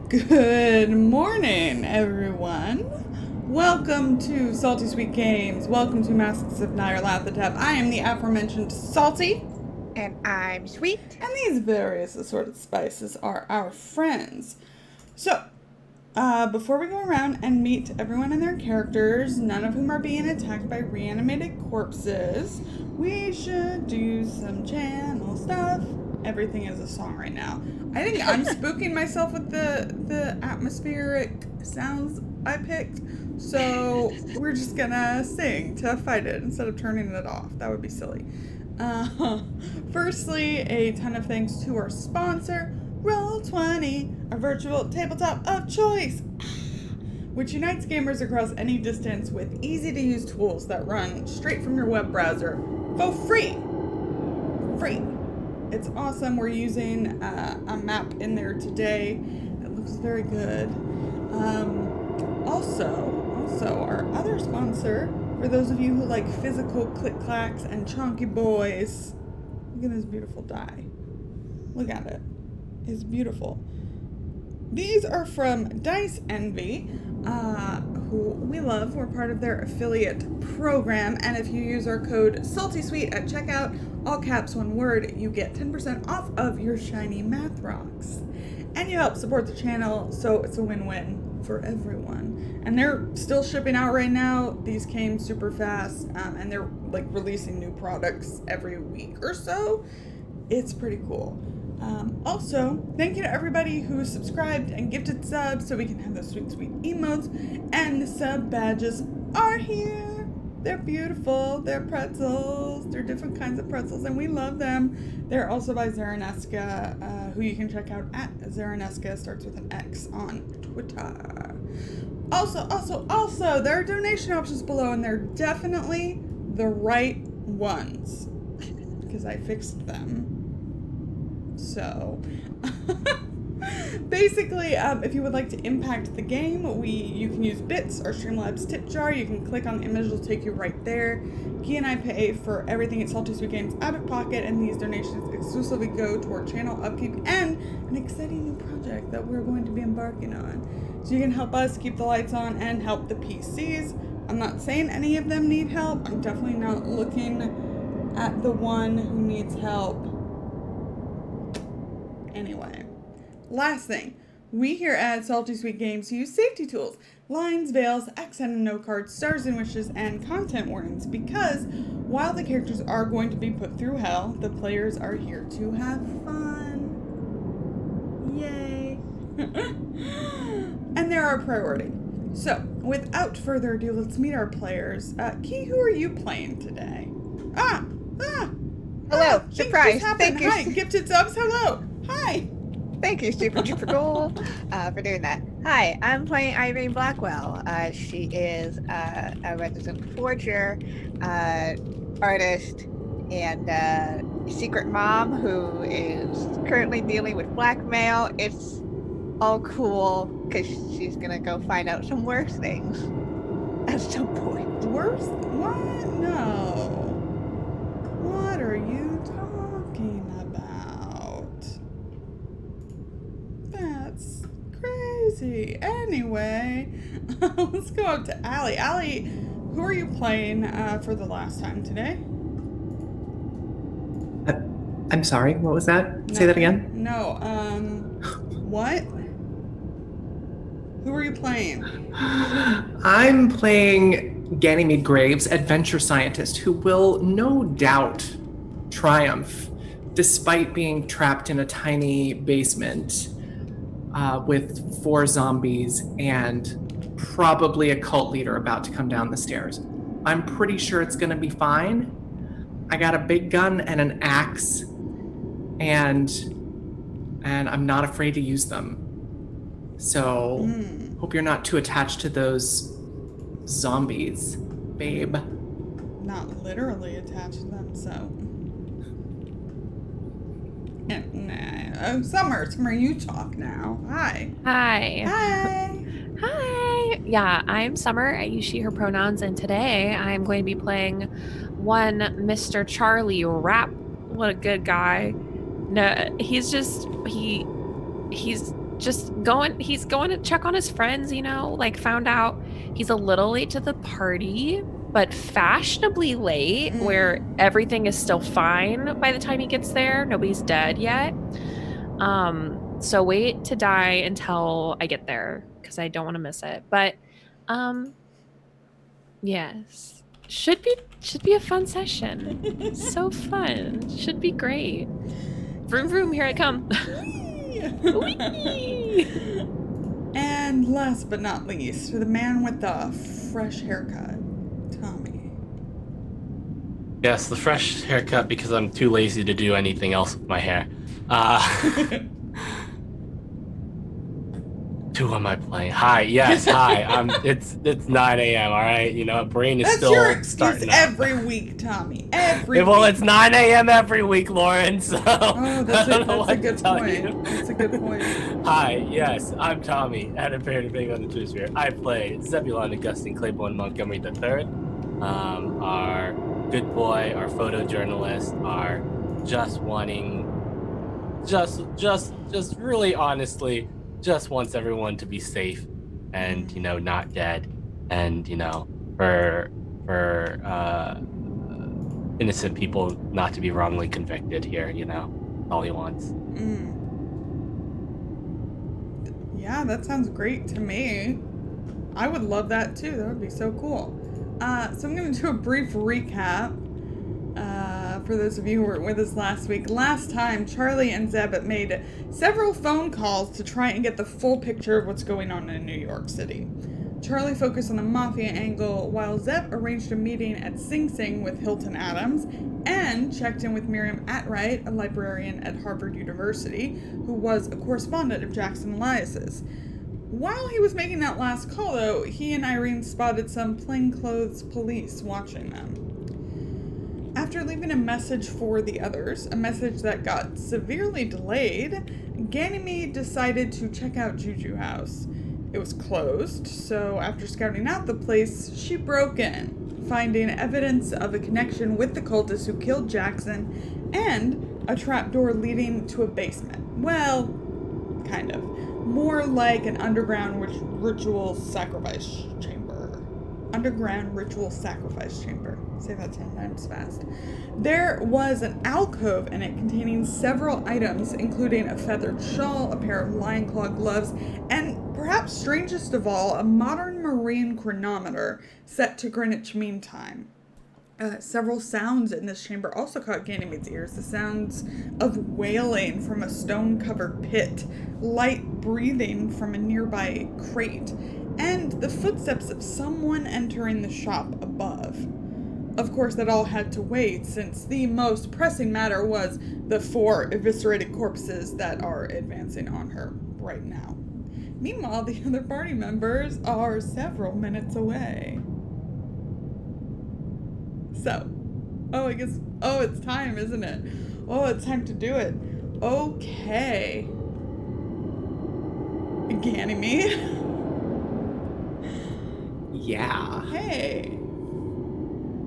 Good morning, everyone. Welcome to Salty Sweet Games. Welcome to Masks of Nyarlathotep. I am the aforementioned Salty. And I'm Sweet. And these various assorted spices are our friends. So, before we go around and meet everyone and their characters, none of whom are being attacked by reanimated corpses, we should do some channel stuff. Everything is a song right now. I think I'm spooking myself with the atmospheric sounds I picked. So we're just gonna sing to fight it instead of turning it off. That would be silly. Firstly, a ton of thanks to our sponsor, Roll20, our virtual tabletop of choice, which unites gamers across any distance with easy-to-use tools that run straight from your web browser for free. Free. It's awesome. We're using a map in there today. It looks very good. Also, our other sponsor, for those of you who like physical click-clacks and chunky boys, look at this beautiful die. Look at it. It's beautiful. These are from Dice Envy, who we love. We're part of their affiliate program, and if you use our code SALTYSWEET at checkout, all caps, one word, you get 10% off of your shiny math rocks. And you help support the channel, so it's a win-win for everyone. And they're still shipping out right now. These came super fast, and they're like releasing new products every week or so. It's pretty cool. Also, thank you to everybody who subscribed and gifted subs so we can have those sweet, sweet emotes. And the sub badges are here. They're beautiful. They're pretzels. They're different kinds of pretzels, and we love them. They're also by Zaranesca, who you can check out at Zaranesca, starts with an X on Twitter. Also, there are donation options below, and they're definitely the right ones, because I fixed them. So, basically, if you would like to impact the game, you can use bits or Streamlabs tip jar. You can click on the image, it'll take you right there. Key and I pay for everything at Salty Sweet Games out of pocket, and these donations exclusively go toward channel upkeep and an exciting new project that we're going to be embarking on. So you can help us keep the lights on and help the PCs. I'm not saying any of them need help. I'm definitely not looking at the one who needs help. Anyway, last thing, we here at Salty Sweet Games use safety tools, lines, veils, accent and note cards, stars and wishes, and content warnings, because while the characters are going to be put through hell, the players are here to have fun. Yay. And they're our priority. So, without further ado, let's meet our players. Key, who are you playing today? Hello, surprise. Thank you. Hi, gifted subs, hello. Hi. Thank you, Super Duper Gold, for doing that. Hi, I'm playing Irene Blackwell. She is a resident forger, artist, and secret mom who is currently dealing with blackmail. It's all cool because she's gonna go find out some worse things at some point. Worse? What? No. What are you talking about? That's crazy. Anyway, let's go up to Allie. Allie, who are you playing for the last time today? I'm sorry, what was that? No, say that again? No, what? Who are you playing? I'm playing Ganymede Graves, adventure scientist, who will no doubt triumph despite being trapped in a tiny basement with 4 zombies and probably a cult leader about to come down the stairs. I'm pretty sure it's gonna be fine. I got a big gun and an axe, and I'm not afraid to use them. So, hope you're not too attached to those zombies, babe. Not literally attached to them, so. Nah. Summer, you talk now. Hi. Hi. Yeah, I'm Summer. I use she, her pronouns, and today I'm going to be playing one Mr. Charlie Rapp. What a good guy. No, he's he's going to check on his friends, like found out he's a little late to the party, but fashionably late, where everything is still fine by the time he gets there. Nobody's dead yet. So wait to die until I get there because I don't want to miss it. But yes. Should be a fun session. So fun. Should be great. Vroom vroom, here I come. Whee! And last but not least, the man with the fresh haircut, Tommy. Yes, the fresh haircut because I'm too lazy to do anything else with my hair. Who am I playing? Hi, yes, hi. It's 9 a.m. All right, brain is That's still your excuse starting every week, Tommy. Every well, week. it's 9 a.m. every week, Lauren. So Oh, that's I don't know a what good to tell point. you. That's a good point. Hi, yes, I'm Tommy, and I'm very big on the True Spirit. I play Zebulon Augustine Claiborne Montgomery III, our good boy, our photojournalist, our just really honestly, just wants everyone to be safe and, not dead, and, for innocent people not to be wrongly convicted here, all he wants. Yeah, that sounds great to me. I would love that too. That would be so cool. So I'm going to do a brief recap for those of you who were with us last week. Last time, Charlie and Zeb made several phone calls to try and get the full picture of what's going on in New York City. Charlie focused on the mafia angle, while Zeb arranged a meeting at Sing Sing with Hilton Adams and checked in with Miriam Atwright, a librarian at Harvard University, who was a correspondent of Jackson Elias's. While he was making that last call, though, he and Irene spotted some plainclothes police watching them. After leaving a message for the others, a message that got severely delayed, Ganymede decided to check out Juju House. It was closed, so after scouting out the place, she broke in, finding evidence of a connection with the cultists who killed Jackson and a trapdoor leading to a basement. Well, kind of. More like an underground ritual sacrifice chamber. Underground ritual sacrifice chamber. Say that 10 times fast. There was an alcove in it containing several items, including a feathered shawl, a pair of lion claw gloves, and perhaps strangest of all, a modern marine chronometer set to Greenwich Mean Time. Several sounds in this chamber also caught Ganymede's ears. The sounds of wailing from a stone-covered pit, light breathing from a nearby crate, and the footsteps of someone entering the shop above. Of course, that all had to wait, since the most pressing matter was the 4 eviscerated corpses that are advancing on her right now. Meanwhile, the other party members are several minutes away. So, it's time, isn't it? Oh, it's time to do it. Okay. Ganymede. Yeah. Hey.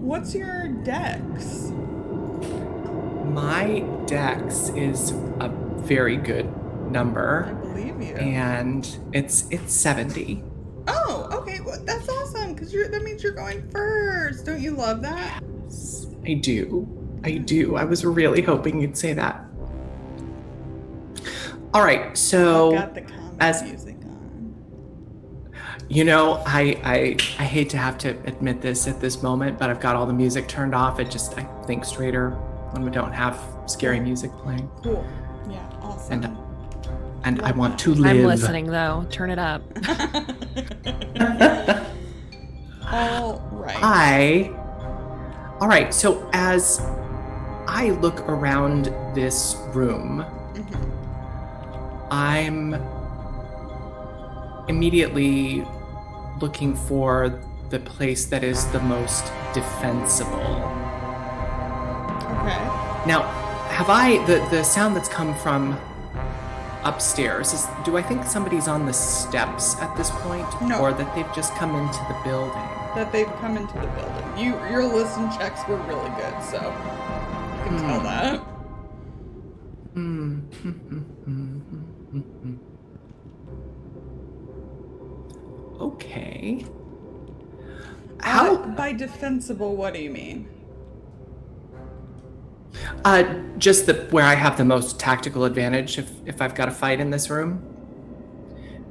What's your dex? My dex is a very good number. I believe you. And it's 70. Oh, okay. Well, that's awesome, because that means you're going first. Don't you love that? Yes, I do. I was really hoping you'd say that. All right, so I've got the comic music on. I hate to have to admit this at this moment, but I've got all the music turned off. I think straighter when we don't have scary music playing. Cool. Yeah, awesome. And I want to live. I'm listening though. Turn it up. All right. All right. So as I look around this room, I'm immediately looking for the place that is the most defensible. Okay. Now, have the sound that's come from upstairs, do I think somebody's on the steps at this point? No. Or that they've just come into the building? That they've come into the building. Your listen checks were really good, so you can tell that. okay. How? By defensible, what do you mean? Just where I have the most tactical advantage if I've got a fight in this room.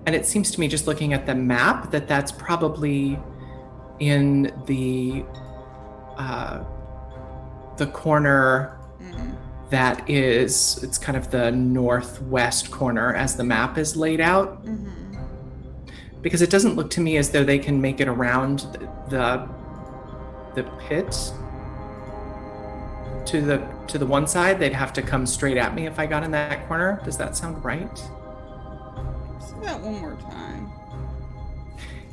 And it seems to me, just looking at the map, that's probably in the corner that is, it's kind of the northwest corner as the map is laid out. Because it doesn't look to me as though they can make it around the pit to the one side. They'd have to come straight at me if I got in that corner. Does that sound right? Say that one more time.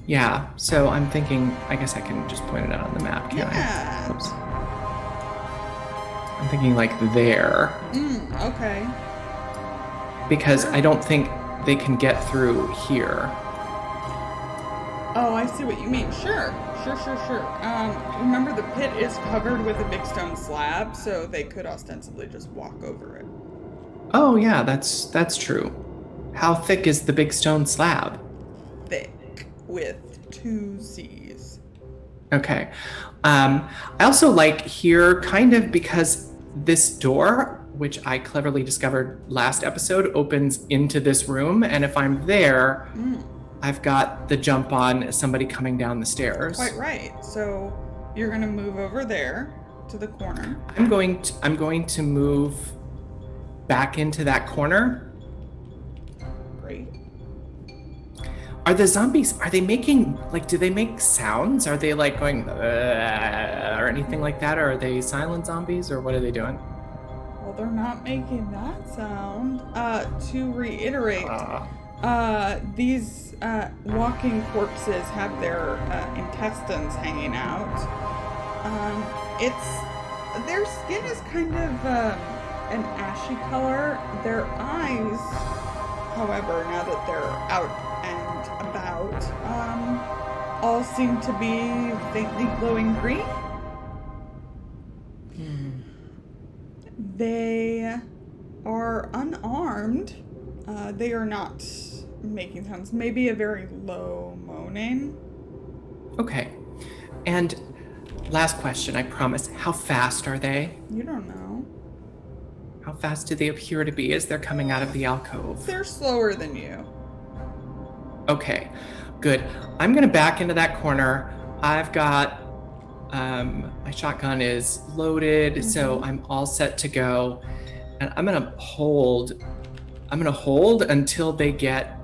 Yeah, so I'm thinking, I guess I can just point it out on the map, can't I? Oops. I'm thinking like there. Okay. Because I don't think they can get through here. Oh, I see what you mean. Sure. Remember, the pit is covered with a big stone slab, so they could ostensibly just walk over it. Oh yeah, that's true. How thick is the big stone slab? Thick, with 2 C's. Okay. I also like here, kind of, because this door, which I cleverly discovered last episode, opens into this room, and if I'm there, I've got the jump on somebody coming down the stairs. Quite right. So you're gonna move over there to the corner. I'm going to move back into that corner. Great. Are the zombies, are they making, like, do they make sounds? Are they like going or anything like that? Or are they silent zombies, or what are they doing? Well, they're not making that sound. To reiterate, these walking corpses have their intestines hanging out. Their skin is kind of an ashy color. Their eyes, however, now that they're out and about, all seem to be faintly glowing green. They are unarmed. They are not making sounds. Maybe a very low moaning. Okay. And last question, I promise. How fast are they? You don't know. How fast do they appear to be as they're coming out of the alcove? They're slower than you. Okay, good. I'm gonna back into that corner. I've got, my shotgun is loaded, so I'm all set to go. And I'm gonna hold until they get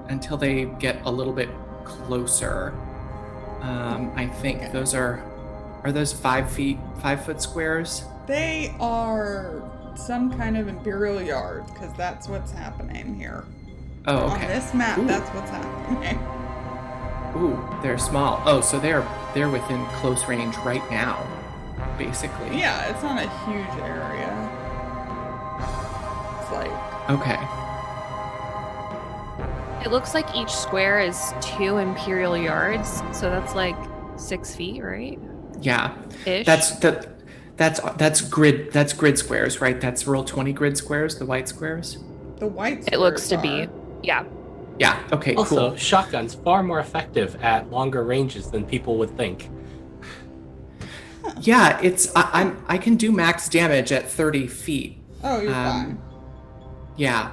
a little bit closer. I think those are those 5 foot squares? They are some kind of imperial yard, because that's what's happening here. Oh, okay. On this map, Ooh. that's what's happening. Ooh, they're small. Oh, so they're within close range right now, basically. Yeah, it's not a huge area. It's like... Okay. It looks like each square is 2 imperial yards, so that's like 6 feet, right? Yeah. Ish. That's grid squares, right? That's Roll20 grid squares, the white squares. The white It looks to squares be. Yeah. Yeah. Okay. Also, Cool. shotgun's far more effective at longer ranges than people would think. Yeah. I can do max damage at 30 feet. Oh, you're fine. Yeah.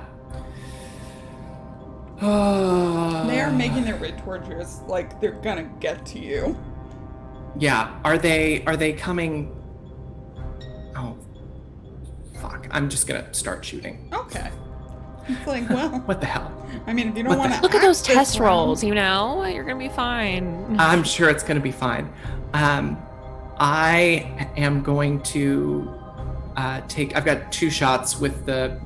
They are making their way towards you. It's like they're gonna get to you. Yeah. Are they coming? Oh, fuck! I'm just gonna start shooting. Okay. It's like, well, What the hell? I mean, if you don't want to Look at those test rolls, you know? You're going to be fine. I'm sure it's gonna be fine. I am going to I've got 2 shots with a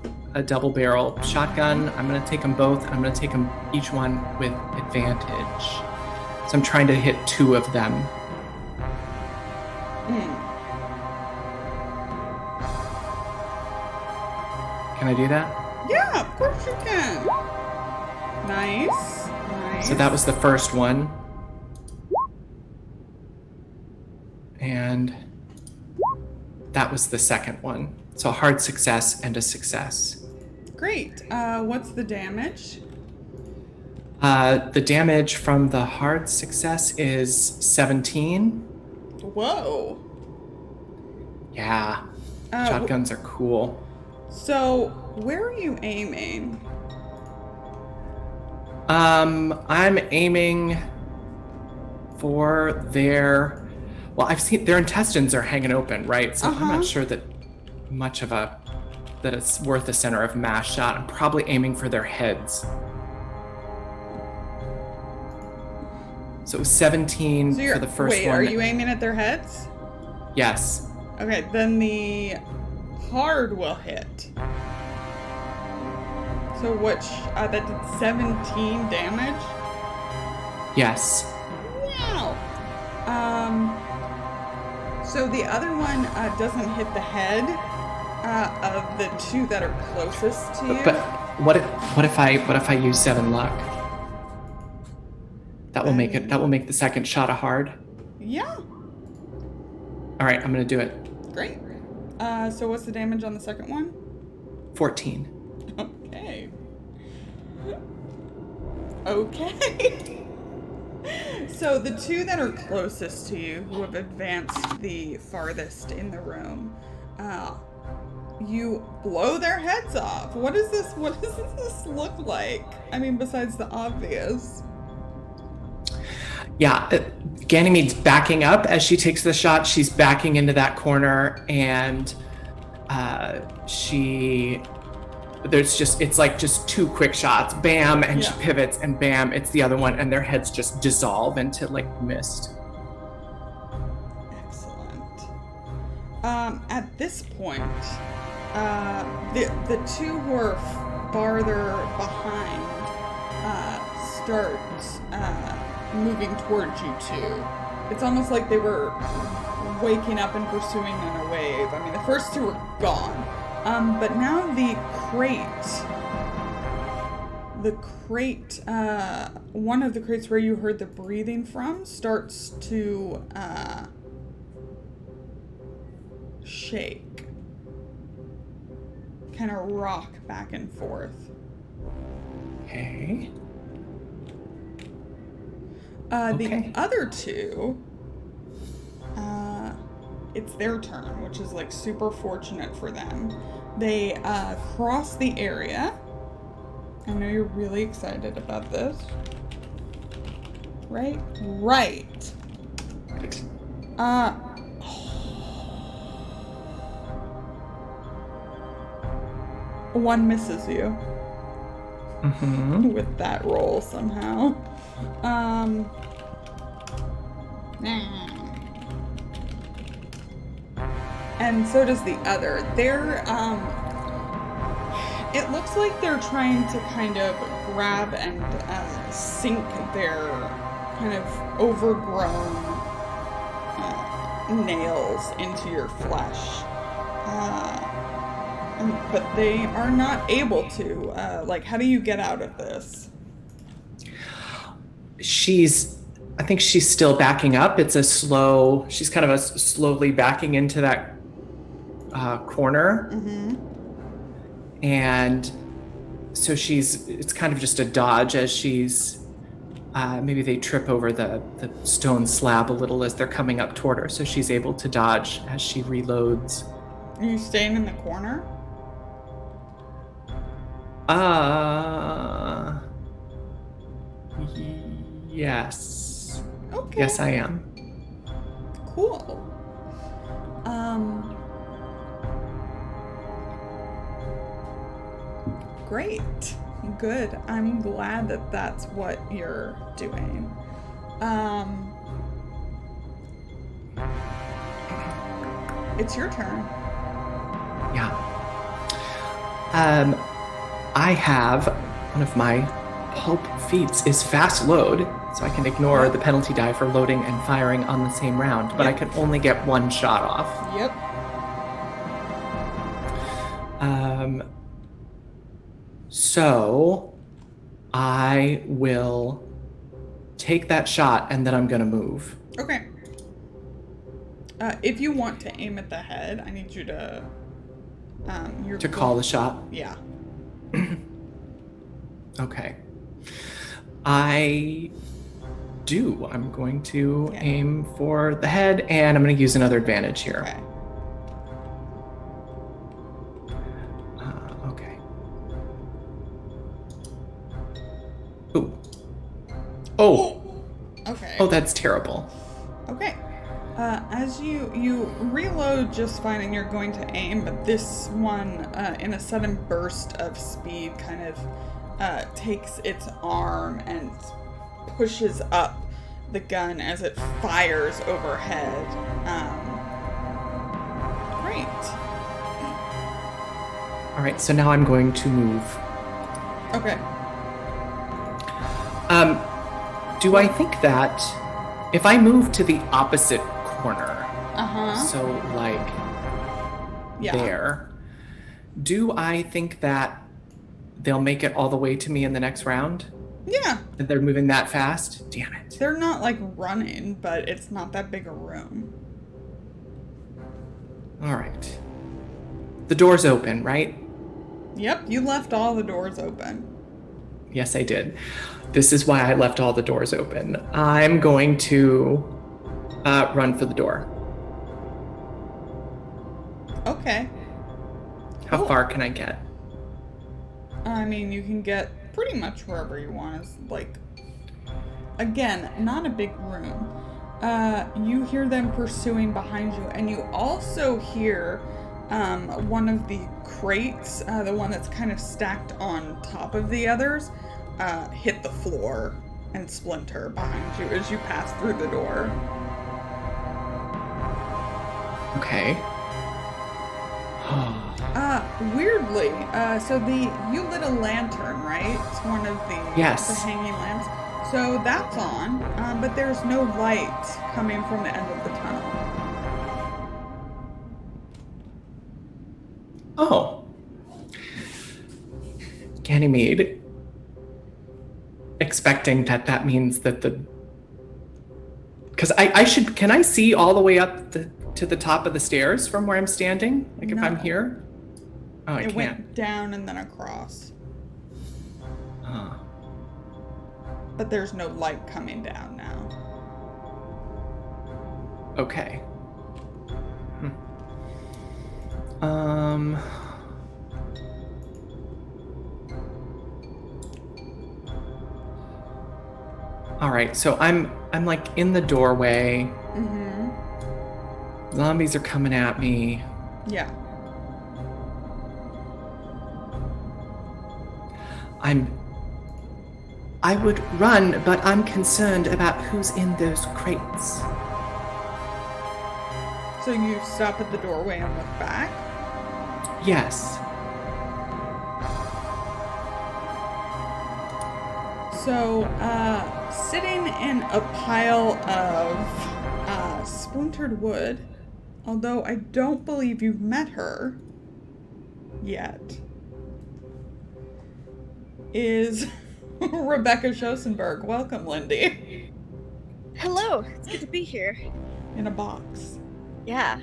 double barrel shotgun. I'm gonna take them both. I'm gonna take them each one with advantage. So I'm trying to hit 2 of them. Can I do that? Yeah, of course you can. Nice. So that was the first one. And that was the second one. So a hard success and a success. Great. What's the damage? The damage from the hard success is 17. Whoa. Yeah. Uh, Shotguns are cool. So, where are you aiming? I'm aiming for their... Well, I've seen their intestines are hanging open, right? So I'm not sure that much of that it's worth a center of mass shot. I'm probably aiming for their heads. So it was 17 for the first wait, one. Are you aiming at their heads? Yes. Okay, then the hard will hit. So that did 17 damage? Yes. Wow. So the other one doesn't hit the head of the two that are closest to you. But what if I use 7 luck? That will make it. That will make the second shot a hard. Yeah. All right, I'm gonna do it. Great. So what's the damage on the second one? 14. Okay. Okay. So the two that are closest to you, who have advanced the farthest in the room, you blow their heads off. What does this look like? I mean, besides the obvious. Yeah, Ganymede's backing up as she takes the shot. She's backing into that corner, and it's like just 2 quick shots, bam, and she pivots, and bam, it's the other one, and their heads just dissolve into like mist. Excellent. At this point, the two who are farther behind start moving towards you two. It's almost like they were waking up and pursuing in a wave. I mean, the first two were gone. But now the crate, one of the crates where you heard the breathing from starts to shake. Kind of rock back and forth. Okay. The other two, it's their turn, which is like super fortunate for them. They cross the area. I know you're really excited about this. Right? Right. One misses you. Mm-hmm. With that roll somehow. And so does the other. It looks like they're trying to kind of grab and sink their kind of overgrown nails into your flesh. But they are not able to. How do you get out of this? I think she's still backing up. She's kind of slowly backing into that corner. Mm-hmm. And so it's kind of just a dodge as she's, maybe they trip over the stone slab a little as they're coming up toward her. So she's able to dodge as she reloads. Are you staying in the corner? Yes. Okay. Yes, I am. Cool. Great. Good. I'm glad that that's what you're doing. It's your turn. Yeah. I have one of my pulp feats is fast load, so I can ignore the penalty die for loading and firing on the same round, but I can only get 1 shot off. Yep. So I will take that shot and then I'm gonna move. Okay. If you want to aim at the head, I need you to call the shot? Yeah. Okay. I do. I'm going to Okay. aim for the head, and I'm going to use another advantage here. Okay. Okay. Ooh. Oh. Okay. Oh, that's terrible. Okay. As you reload just fine and you're going to aim, but this one, in a sudden burst of speed, kind of takes its arm and pushes up the gun as it fires overhead. Great. All right, so now I'm going to move. Okay. Do I think that if I move to the opposite corner, so like there, do I think that they'll make it all the way to me in the next round? Yeah. That they're moving that fast? Damn it. They're not like running, but it's not that big a room. All right. The door's open, right? Yep, you left all the doors open. Yes, I did. This is why I left all the doors open. I'm going to run for the door. Okay. How far can I get? I mean, you can get pretty much wherever you want. It's like, again, not a big room. You hear them pursuing behind you, and you also hear one of the crates, the one that's kind of stacked on top of the others, hit the floor and splinter behind you as you pass through the door. Okay. Weirdly, so you lit a lantern, right? It's one of the hanging lamps. So that's on, but there's no light coming from the end of the tunnel. Oh. Ganymede, expecting that means that because can I see all the way up to the top of the stairs from where I'm standing? Like if I'm here? Oh, I can't. It went down and then across. But there's no light coming down now. Okay. All right, so I'm like in the doorway. Mm-hmm. Zombies are coming at me. Yeah. I would run, but I'm concerned about who's in those crates. So you stop at the doorway and look back? Yes. So, sitting in a pile of splintered wood, although I don't believe you've met her yet, is Rebecca Schosenberg. Welcome, Lindy. Hello, it's good to be here. In a box. Yeah.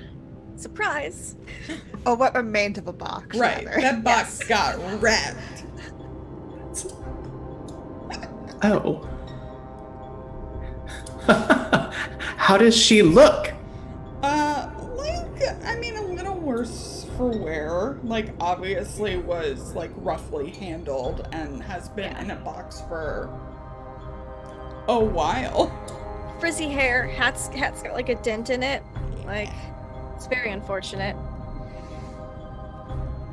Surprise. Oh, what remained of a box. Right, rather. that box got wrecked. Oh. How does she look? I mean, a little worse for wear. Like, obviously was, like, roughly handled and has been in a box for a while. Frizzy hair, hat's got like a dent in it. Like, it's very unfortunate.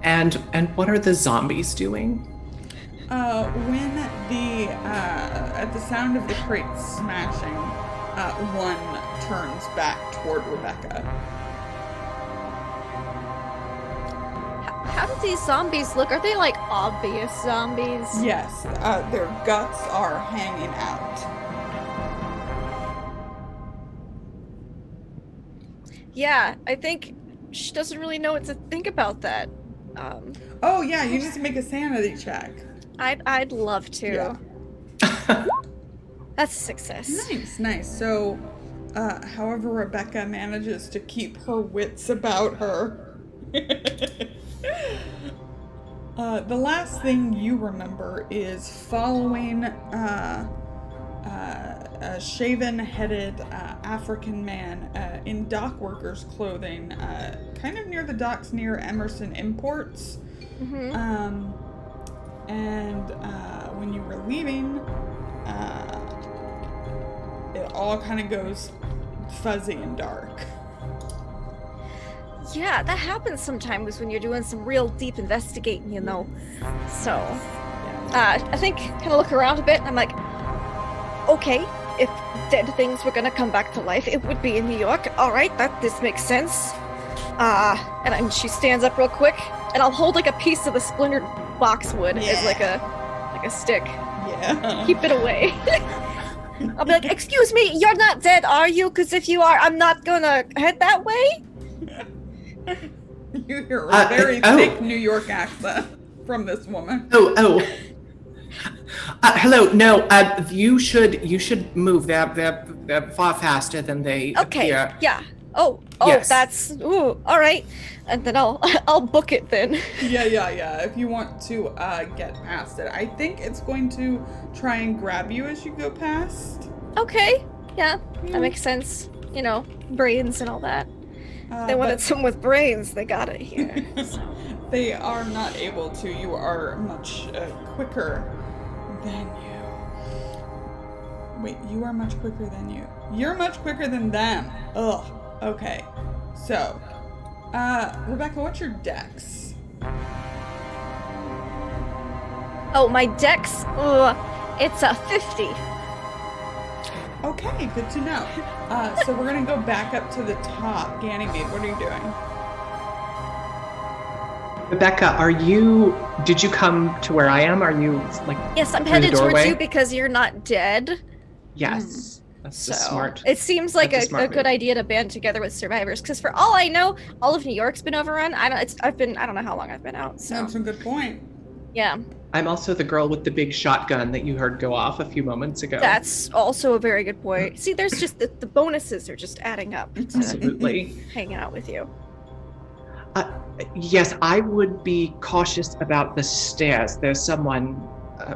And what are the zombies doing? When at the sound of the crate smashing, one turns back toward Rebecca. How do these zombies look? Are they like obvious zombies? Yes, their guts are hanging out. Yeah, I think she doesn't really know what to think about that. Oh yeah, you need to make a sanity check. I'd love to. Yeah. That's a success. Nice. So, however, Rebecca manages to keep her wits about her. The last thing you remember is following a shaven-headed African man in dock workers' clothing, kind of near the docks near Emerson Imports. Mm-hmm. And when you were leaving, it all kind of goes fuzzy and dark. Yeah, that happens sometimes when you're doing some real deep investigating, you know. So, I think kind of look around a bit. I'm like, okay, if dead things were gonna come back to life, it would be in New York. All right, this makes sense. And she stands up real quick, and I'll hold like a piece of the splintered boxwood as like a stick. Yeah. Keep it away. I'll be like, excuse me, you're not dead, are you? Because if you are, I'm not gonna head that way. You hear a very thick New York accent from this woman. Hello. No, you should move. They're far faster than they appear. Yeah. Oh, yes. That's all right. And then I'll book it then. Yeah. If you want to get past it, I think it's going to try and grab you as you go past. Okay. Yeah, that makes sense. You know, brains and all that. They wanted someone with brains. They got it here. So. They are not able to. You are much quicker than you. Wait, you are much quicker than you. You're much quicker than them. Ugh. Okay. So, Rebecca, what's your dex? Oh, my dex? It's a 50. Okay, good to know. So we're gonna go back up to the top. Ganymede, what are you doing? Rebecca, did you come to where I am? Are you like Yes, I'm through headed the towards doorway? you because you're not dead. Yes. That's smart. It seems like That's a smart good move. idea to band together with survivors, because for all I know, all of New York's been overrun. I don't know how long I've been out. So That's a good point. yeah. I'm also the girl with the big shotgun that you heard go off a few moments ago. That's also a very good point. See, there's just the bonuses are just adding up to Absolutely. hanging out with you. Yes, I would be cautious about the stairs. There's someone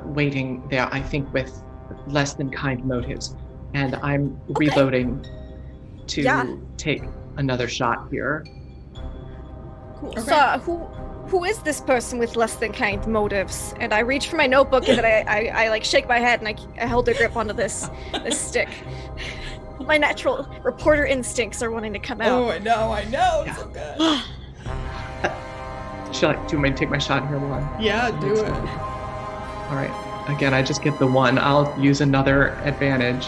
waiting there, I think, with less than kind motives. And I'm reloading to take another shot here. Cool. Okay. So, who is this person with less than kind motives? And I reach for my notebook and then I like shake my head and I hold a grip onto this stick. My natural reporter instincts are wanting to come out. Oh, I know. It's so good. Do you want me to take my shot here, Lauren? Yeah, do it. All right. Again, I just get the one. I'll use another advantage.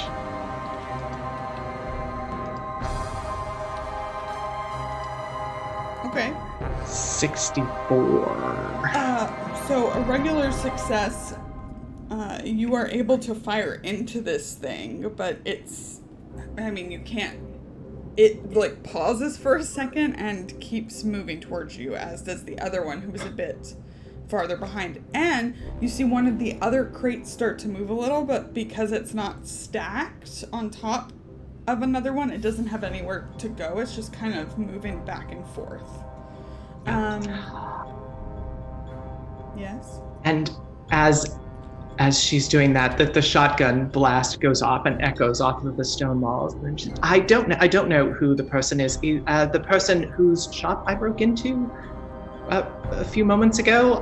Okay. 64. So a regular success, you are able to fire into this thing, but you can't, it like pauses for a second and keeps moving towards you, as does the other one who was a bit farther behind. And you see one of the other crates start to move a little, but because it's not stacked on top of another one, it doesn't have anywhere to go. It's just kind of moving back and forth. Yes. And as she's doing that, the shotgun blast goes off and echoes off of the stone walls. And I don't know who the person is. The person whose shop I broke into a few moments ago.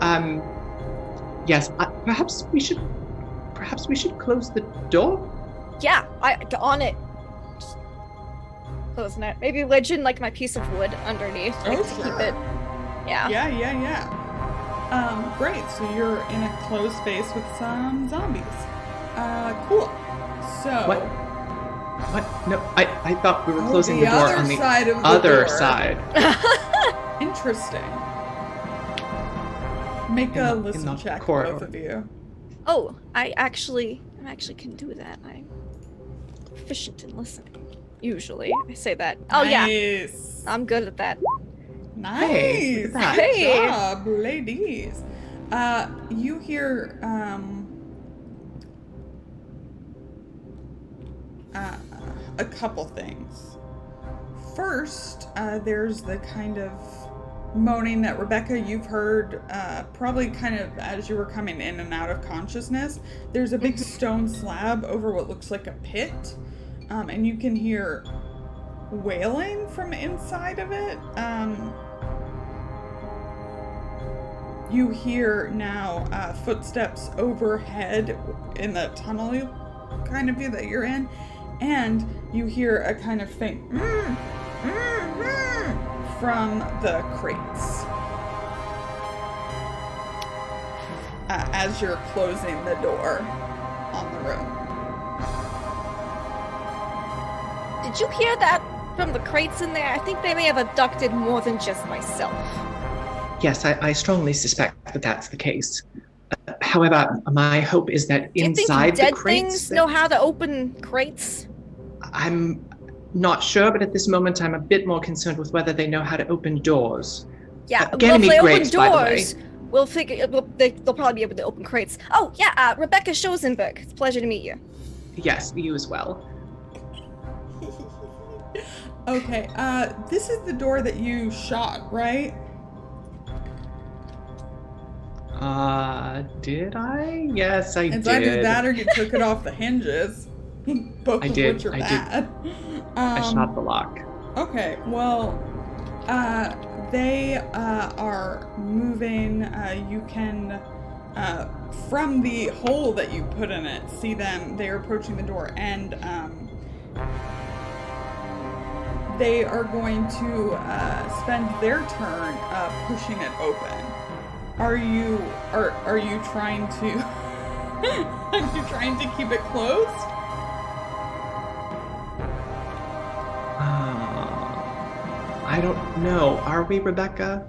Yes. Perhaps we should close the door. Yeah, on it. Just closing it. Maybe legend like my piece of wood underneath, like, to keep it. Yeah. Yeah. Great. So you're in a closed space with some zombies. Cool. So. What? No, I thought we were closing the door on the side of the other door. side. Interesting. Make a listen check, corridor. both of you. Oh, I actually can do that. I'm proficient in listening. Usually, I say that. Oh Nice. yeah, I'm good at that. Nice. Hey, look at that. Good Hey. job, ladies. You hear a couple things. First, there's the kind of moaning that Rebecca, you've heard probably kind of as you were coming in and out of consciousness. There's a big stone slab over what looks like a pit, and you can hear wailing from inside of it. You hear now footsteps overhead in the tunnel kind of view that you're in, and you hear a kind of faint from the crates as you're closing the door on the room. Did you hear that from the crates in there? I think they may have abducted more than just myself. Yes, I strongly suspect that that's the case. However, my hope is that Do you inside think dead the crates... things know how to open crates? I'm not sure, but at this moment I'm a bit more concerned with whether they know how to open doors. Yeah, well, if Ganymede they open Graves, by the way. doors, we'll figure. They'll probably be able to open crates. Oh yeah, Rebecca Schosenberg. It's a pleasure to meet you. Yes, you as well. Okay, this is the door that you shot, right? Did I? Yes, I did. It's either that or you took it off the hinges. Both I of did, which are I did. bad. I shot the lock. Okay, well, they are moving. You can, from the hole that you put in it, see them. They are approaching the door, and they are going to spend their turn pushing it open. Are you trying to? Are you trying to keep it closed? I don't know. Are we, Rebecca?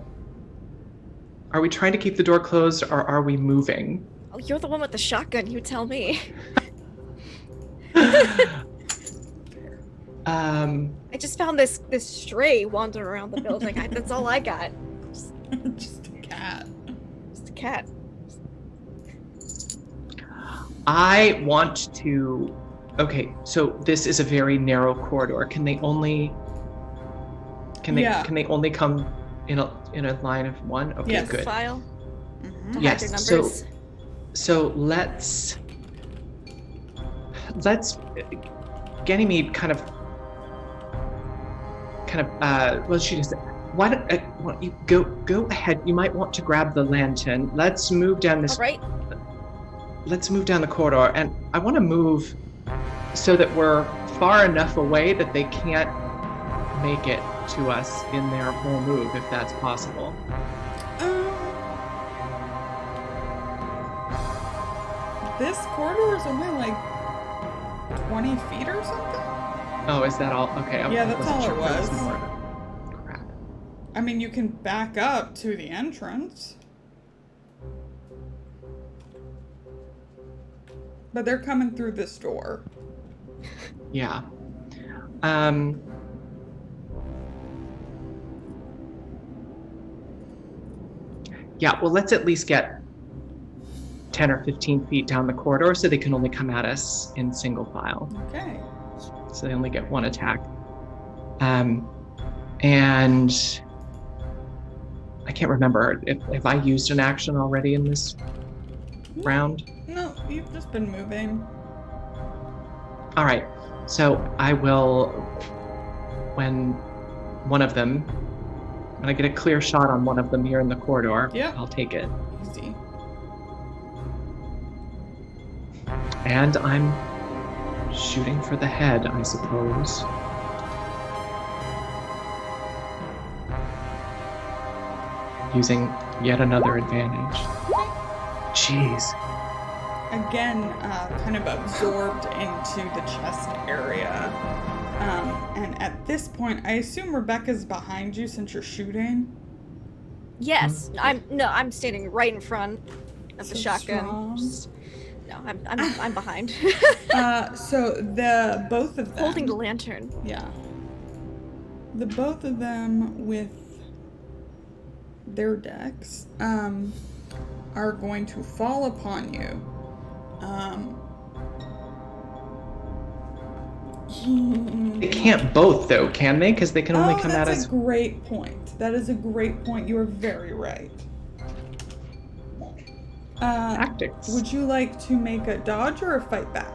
Are we trying to keep the door closed, or are we moving? Oh, you're the one with the shotgun. You tell me. I just found this stray wandering around the building. That's all I got. Just a cat. Just a cat. I want to... Okay, so this is a very narrow corridor. Can they only come in a line of one? Okay, Yes. good. File. Mm-hmm. To hide Yes, their numbers. So let's Ganymede kind of well, she just, why don't you go ahead. You might want to grab the lantern. Let's move down this. All right. Let's move down the corridor, and I want to move so that we're far enough away that they can't make it to us in their whole move, if that's possible. This corridor is only like 20 feet or something? Oh, is that all? Okay. Yeah, that's wasn't all sure it if there was. more. Crap. I mean, you can back up to the entrance. But they're coming through this door. Yeah. Yeah, well, let's at least get 10 or 15 feet down the corridor so they can only come at us in single file. Okay. So they only get one attack. And I can't remember if I used an action already in this round. No, you've just been moving. All right, so I will, when I get a clear shot on one of them here in the corridor, Yeah. I'll take it. Easy. And I'm shooting for the head, I suppose. Using yet another advantage. Jeez. Again, kind of absorbed into the chest area. And at this point, I assume Rebecca's behind you since you're shooting. Yes. I'm standing right in front of the So shotgun. strong. No, I'm behind. So the both of them Holding the lantern. Yeah. The both of them with their decks are going to fall upon you. They can't both, though, can they? Because they can only come at us. That's a great point. That is a great point. You are very right. tactics. Would you like to make a dodge or a fight back?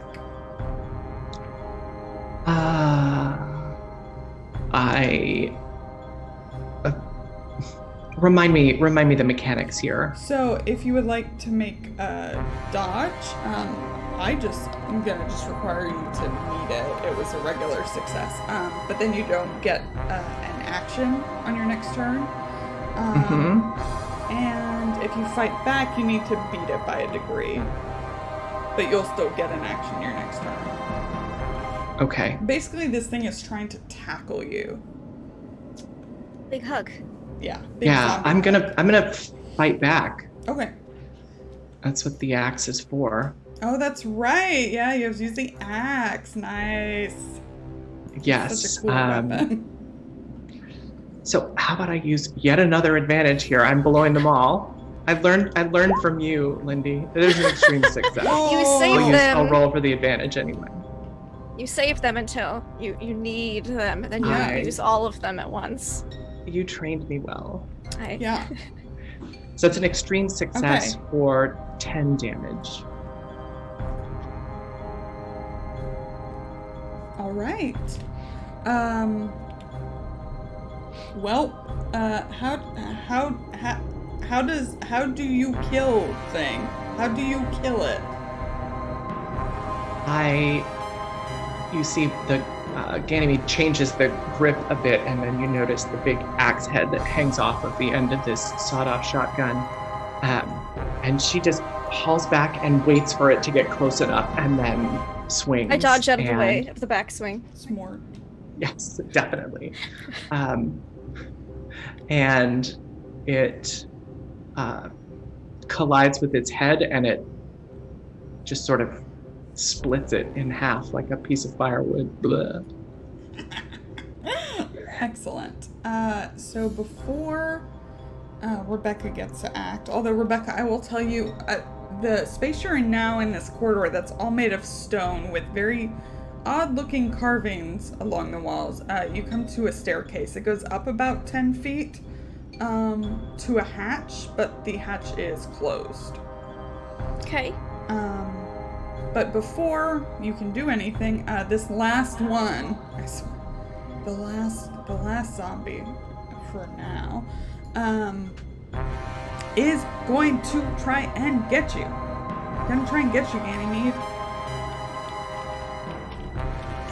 Remind me the mechanics here. So if you would like to make a dodge, I'm gonna just require you to meet it. It was a regular success. But then you don't get an action on your next turn. And if you fight back, you need to beat it by a degree. But you'll still get an action your next turn. Okay. Basically, this thing is trying to tackle you. Big hug. Yeah. Yeah, I'm gonna fight back. Okay. That's what the axe is for. Oh, that's right. Yeah, you have to use the axe. Nice. Yes. Such a cool weapon. So how about I use yet another advantage here? I'm blowing them all. I learned from you, Lindy. There's an extreme success. You saved them. I'll roll for the advantage anyway. You save them until you need them, and then you use all of them at once. You trained me well. Yeah. So it's an extreme success for 10 damage. All right. Well, how do you kill thing? How do you kill it? You see the Ganymede changes the grip a bit, and then you notice the big axe head that hangs off of the end of this sawed-off shotgun. And she just hauls back and waits for it to get close enough, and then swings. I dodge out of the way of the backswing. Smart. Yes, definitely. And it collides with its head, and it just sort of splits it in half like a piece of firewood. Blah. Excellent. So before Rebecca gets to act, although Rebecca, I will tell you, the space you're in now in this corridor that's all made of stone with very odd-looking carvings along the walls, you come to a staircase. It goes up about 10 feet to a hatch, but the hatch is closed. Okay. But before you can do anything, this last one, I swear, the last zombie for now, is going to try and get you. Gonna try and get you, Ganymede.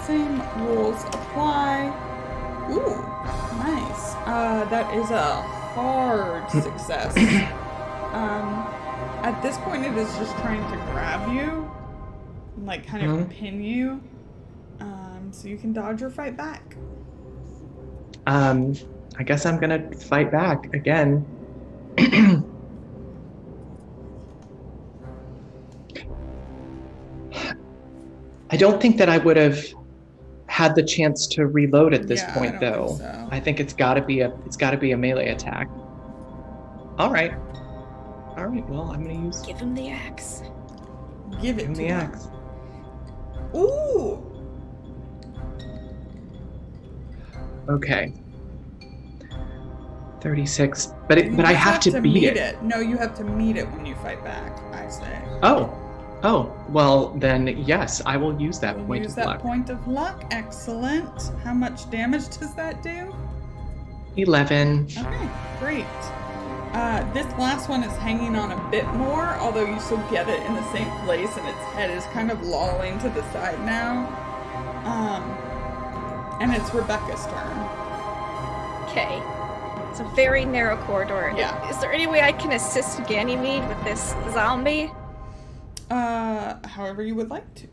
Same rules apply. Ooh, nice. That is a hard success. At this point, it is just trying to grab you, and like kind of pin you, so you can dodge or fight back. I guess I'm gonna fight back again. I don't think that I would have had the chance to reload at this point, though. So. I think it's got to be a melee attack. All right. Well, I'm gonna use. Give him the axe. Give it him to the him. axe. Ooh. Okay. 36, but I have to beat it. No, you have to meet it when you fight back, I say. Oh, well then yes, I will use that point use of that luck. point of luck. Excellent. How much damage does that do? 11. Okay, great. This last one is hanging on a bit more, although you still get it in the same place, and its head is kind of lolling to the side now. And it's Rebecca's turn. Okay. It's a very narrow corridor. Yeah. Is there any way I can assist Ganymede with this zombie? However you would like to.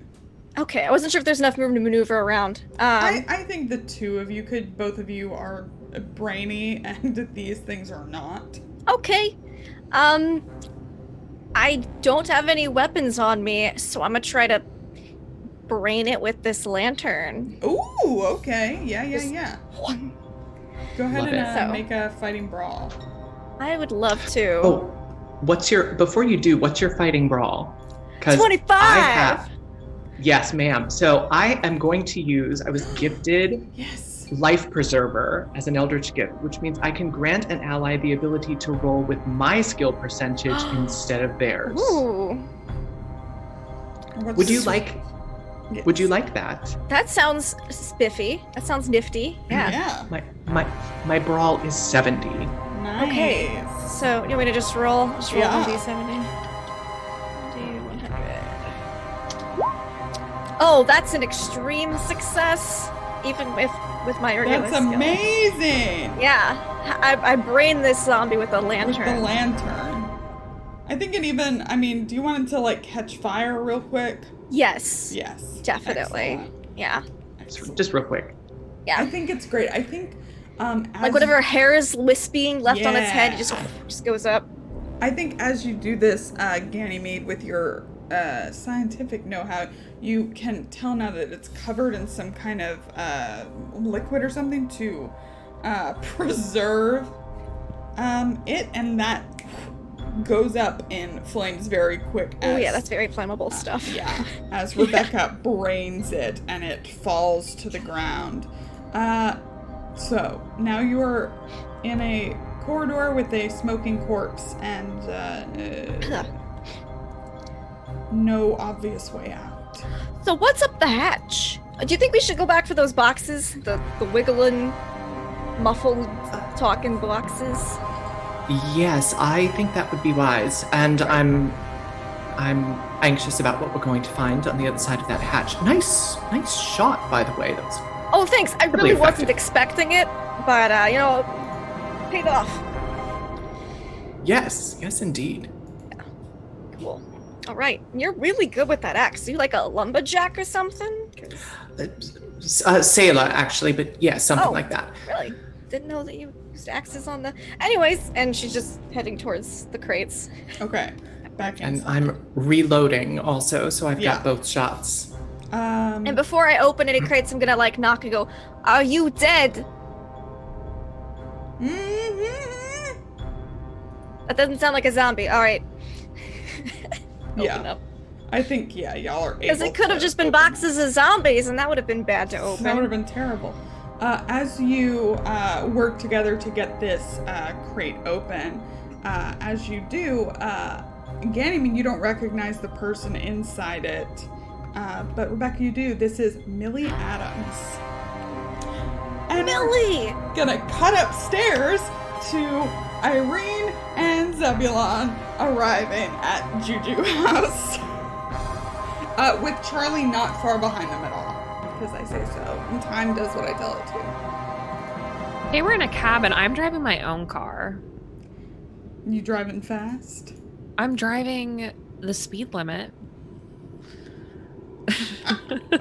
Okay, I wasn't sure if there's enough room to maneuver around. I think the two of you both of you are brainy, and these things are not. Okay. I don't have any weapons on me, so I'm gonna try to brain it with this lantern. Ooh, okay. Yeah. Go ahead Love and it. make a fighting brawl. I would love to. Oh, before you do, what's your fighting brawl? 25! Yes, ma'am. So I am going to use, I was gifted Yes. Life Preserver as an Eldritch gift, which means I can grant an ally the ability to roll with my skill percentage instead of theirs. Ooh, Would you like Yes. Would you like that? That sounds spiffy. That sounds nifty. Yeah. My brawl is 70. Nice. Okay. So you want me to just roll? Just roll Yeah. D70. D100. Oh, that's an extreme success, even with my regular That's skill. amazing. Yeah, I brained this zombie with a lantern. With the lantern. I think it even, I mean, do you want it to like catch fire real quick? Yes. Yes. Definitely. Excellent. Yeah. Just real quick. Yeah. I think it's great. I think Like whatever hair is wisping left on its head, it Yeah. just goes up. I think as you do this, Ganymede, with your scientific know-how, you can tell now that it's covered in some kind of liquid or something to preserve it, and that goes up in flames very quick. Oh yeah, that's very flammable stuff. Yeah, as Rebecca brains it and it falls to the ground. So now you are in a corridor with a smoking corpse and no obvious way out. So what's up the hatch? Do you think we should go back for those boxes? The wiggling, muffled, talking boxes? Yes, I think that would be wise, and I'm anxious about what we're going to find on the other side of that hatch. Nice shot, by the way. That was Oh, thanks. I Really really wasn't effective. expecting it, but paid off. yes, indeed. Cool. All right, you're really good with that axe. Are you like a lumberjack or something? 'Cause- Sailor, actually, but yeah, something Oh. like that. Really? Didn't know that you used axes on the. Anyways, and she's just heading towards the crates. Okay, back in. And I'm reloading also, so I've Yeah. got both shots. And before I open any crates, I'm gonna like knock and go, "Are you dead?" Mhm. That doesn't sound like a zombie. All right. Yeah. Open up. I think, yeah, y'all are able Because it could have to just been open boxes of zombies, and that would have been bad to open. That would have been terrible. As you work together to get this crate open, as you do, Ganymede, you don't recognize the person inside it. But Rebecca, you do. This is Millie Adams. And Millie! we're gonna cut upstairs to Irene and Zebulon arriving at Juju House. With Charlie not far behind them at all. Because I say so. And time does what I tell it to. They were in a cabin. I'm driving my own car. You driving fast? I'm driving the speed limit.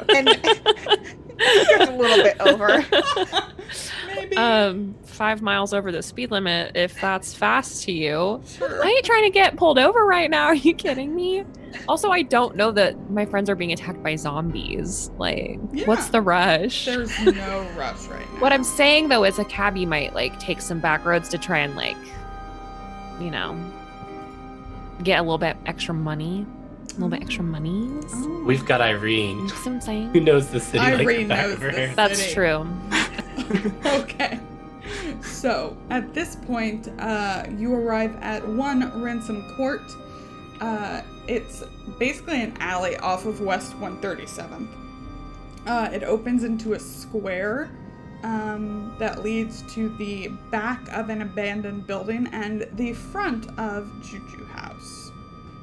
And just a little bit over. Maybe. 5 miles over the speed limit, if that's fast to you. Sure. I ain't trying to get pulled over right now. Are you kidding me? Also, I don't know that my friends are being attacked by zombies. Like, what's Yeah. the rush? There's no rush right now. What I'm saying, though, is a cabbie might, like, take some back roads to try and, like, you know, get a little bit extra money. A little bit extra monies. Oh. We've got Irene, You see what I'm saying? who knows the city like the Irene back knows of her the hand. That's city. true. Okay. So, at this point, you arrive at 1 Ransom Court. It's basically an alley off of West 137th. It opens into a square that leads to the back of an abandoned building, and the front of Juju House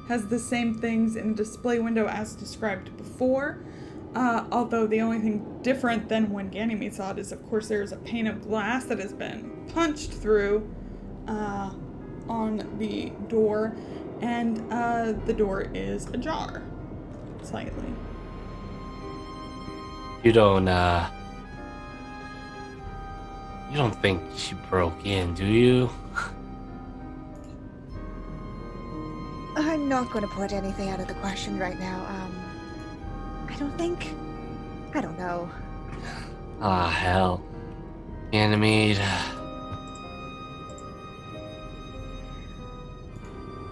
has the same things in a display window as described before. Although the only thing different than when Ganymede saw it is, of course, there's a pane of glass that has been punched through on the door, and the door is ajar slightly. You don't think she broke in, do you? I'm not going to put anything out of the question right now. I don't know. Ah, hell. Ganymede.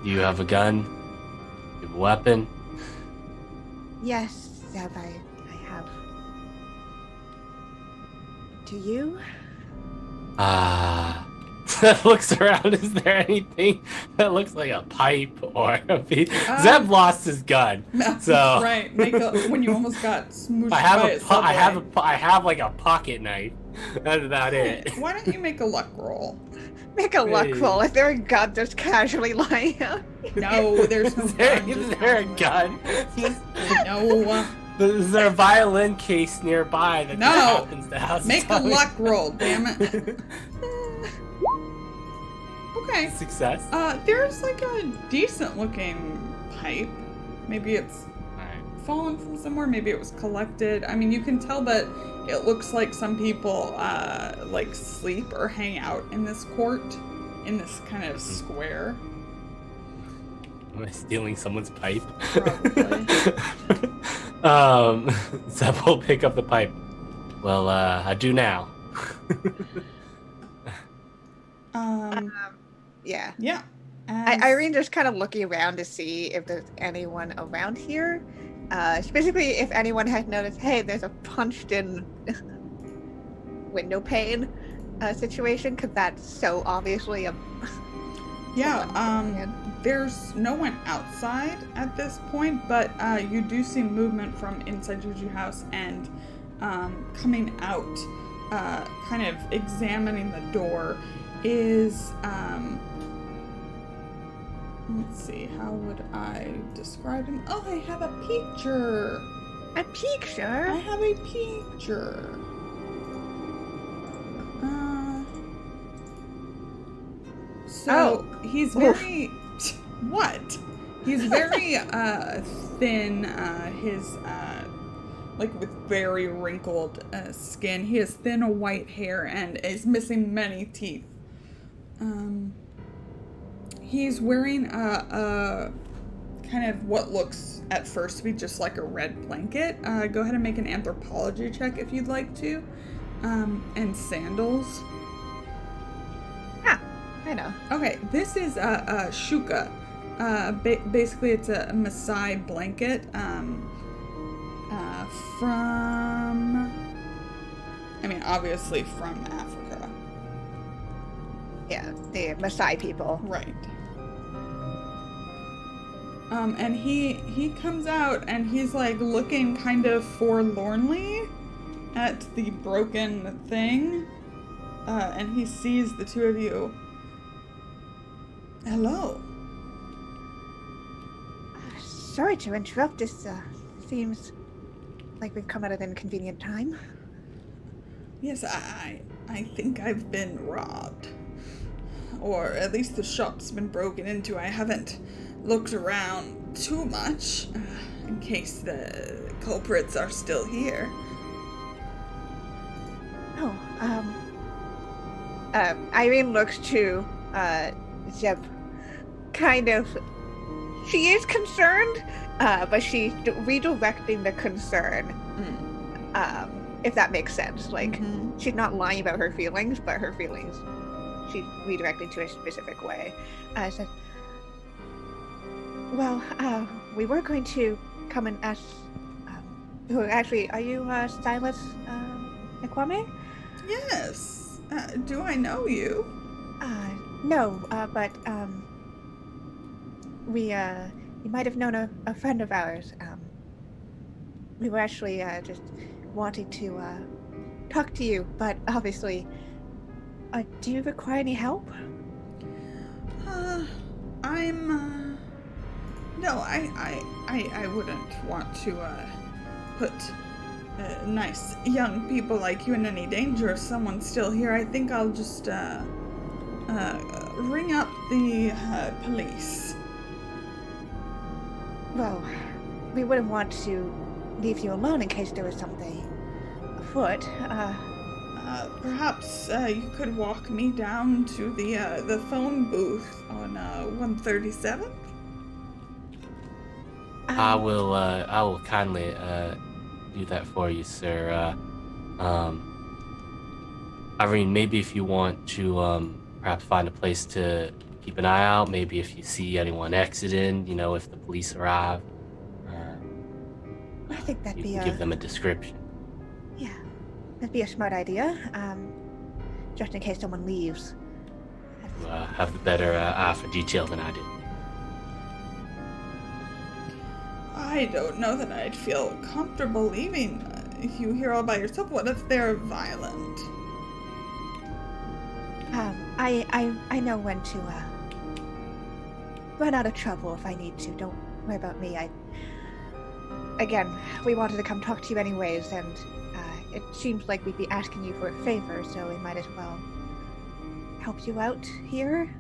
Do you have a gun? You have a weapon? Yes, Zeb, I have Do you? Looks around. Is there anything that looks like a pipe or a piece? Zeb lost his gun, so right. When you almost got smooched I have by a a subway. I have like a pocket knife. That's about it. Why don't you make a luck roll? Make a luck Hey. roll. Is there a gun just casually lying out? No, there's no Is there, gun. is just there a casually. gun? No. Is there a violin case nearby that No. happens to have? Make a luck roll, damn it. Okay. Success. There's like a decent looking pipe. Maybe it's Alright. fallen from somewhere. Maybe it was collected. I mean, you can tell that it looks like some people like sleep or hang out in this court, in this kind of square. Am I stealing someone's pipe? Probably. Zeb will pick up the pipe. Well, I do now. Yeah. Yeah. Irene just kind of looking around to see if there's anyone around here. Specifically, if anyone had noticed, hey, there's a punched-in window pane situation, because that's so obviously a... Yeah, there's no one outside at this point, but you do see movement from inside Juju House and coming out, kind of examining the door is, let's see, how would I describe him? Oh, I have a picture. A picture? I have a picture. So he's very what? He's very thin. His like with very wrinkled skin. He has thin white hair and is missing many teeth. He's wearing a kind of what looks at first to be just like a red blanket. Go ahead and make an anthropology check if you'd like to. And sandals. I know. Okay, this is a shuka. Basically, it's a Maasai blanket obviously from Africa. Yeah, the Maasai people. Right. And he comes out and he's like looking kind of forlornly at the broken thing, and he sees the two of you. Hello. Sorry to interrupt. This seems like we've come at an inconvenient time. Yes, I think I've been robbed. Or at least the shop's been broken into. I haven't looked around too much in case the culprits are still here. Oh, Irene looks to Zeb, kind of. She is concerned, but she's redirecting the concern. If that makes sense. Like, she's not lying about her feelings, but her feelings she's redirecting to a specific way. Said, well, we were going to come and ask. Actually, are you Stylist Nakwame? Yes. Do I know you? No, but you might have known a friend of ours. We were actually just wanting to talk to you, but obviously, do you require any help? No, I wouldn't want to put nice young people like you in any danger if someone's still here. I think I'll just ring up the police. Well, we wouldn't want to leave you alone in case there was something afoot. Perhaps you could walk me down to the phone booth on 137th? I will kindly do that for you, sir. Irene, maybe if you want to perhaps find a place to keep an eye out, maybe if you see anyone exiting, if the police arrive, I think that'd you be can give them a description. Yeah, That'd be a smart idea. Just in case someone leaves. You have the better eye for detail than I do. I don't know that I'd feel comfortable leaving if you here all by yourself. What if they're violent? I know when to run out of trouble if I need to. Don't worry about me. Again, we wanted to come talk to you anyways, and it seems like we'd be asking you for a favor, so we might as well help you out here.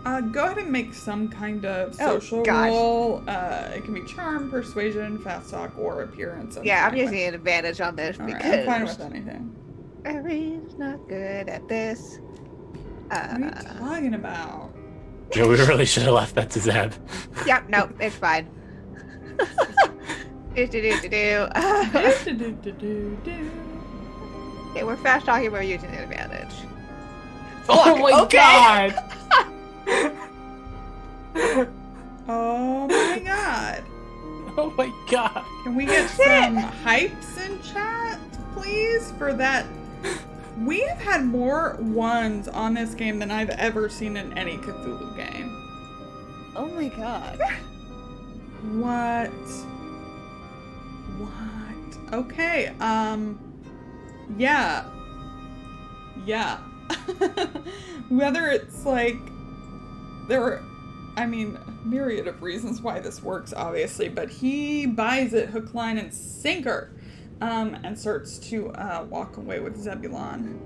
Go ahead and make some kind of social roll. It can be charm, persuasion, fast talk, or appearance. Yeah, I'm using an advantage on this Alright, because I'm fine with anything. Irie's not good at this. What are you talking about? Yeah, we really should have left that to Zeb. Yep, no, it's fine. Okay, we're fast talking, we're using an advantage. Oh my god! Oh my god. Oh my god. Can we get some hypes in chat, please, for that? We have had more ones on this game than I've ever seen in any Cthulhu game. Oh my god. What? Okay, yeah. Whether it's like, there are, myriad of reasons why this works, obviously, but he buys it hook, line, and sinker, and starts to walk away with Zebulon.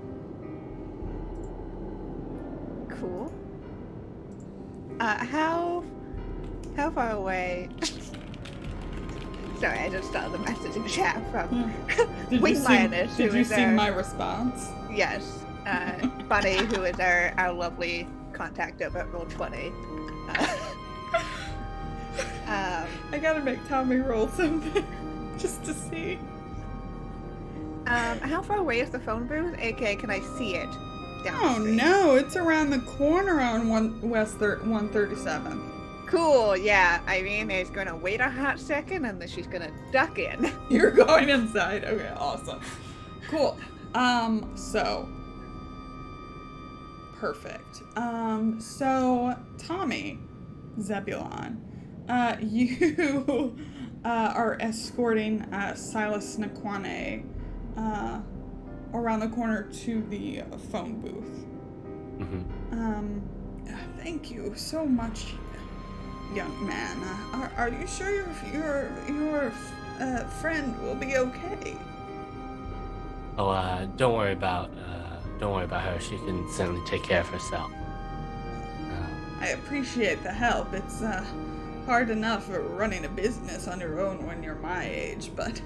Cool. How far away? Sorry, I just saw the message in chat from Wing Lioness. Did you see my response? Yes. Bunny, who is our lovely contact over at Roll20. I gotta make Tommy roll something just to see. How far away is the phone booth? AK, can I see it? Oh no, it's around the corner on West 137th. Cool, yeah. Irene is gonna wait a hot second and then she's gonna duck in. You're going inside. Okay, awesome. Cool. So perfect. So Tommy, Zebulon, you are escorting Silas Nakwane around the corner to the phone booth. Mm-hmm. Thank you so much, young man. Are you sure your friend will be okay? Oh, don't worry about her. She can certainly take care of herself. I appreciate the help. It's hard enough running a business on your own when you're my age, but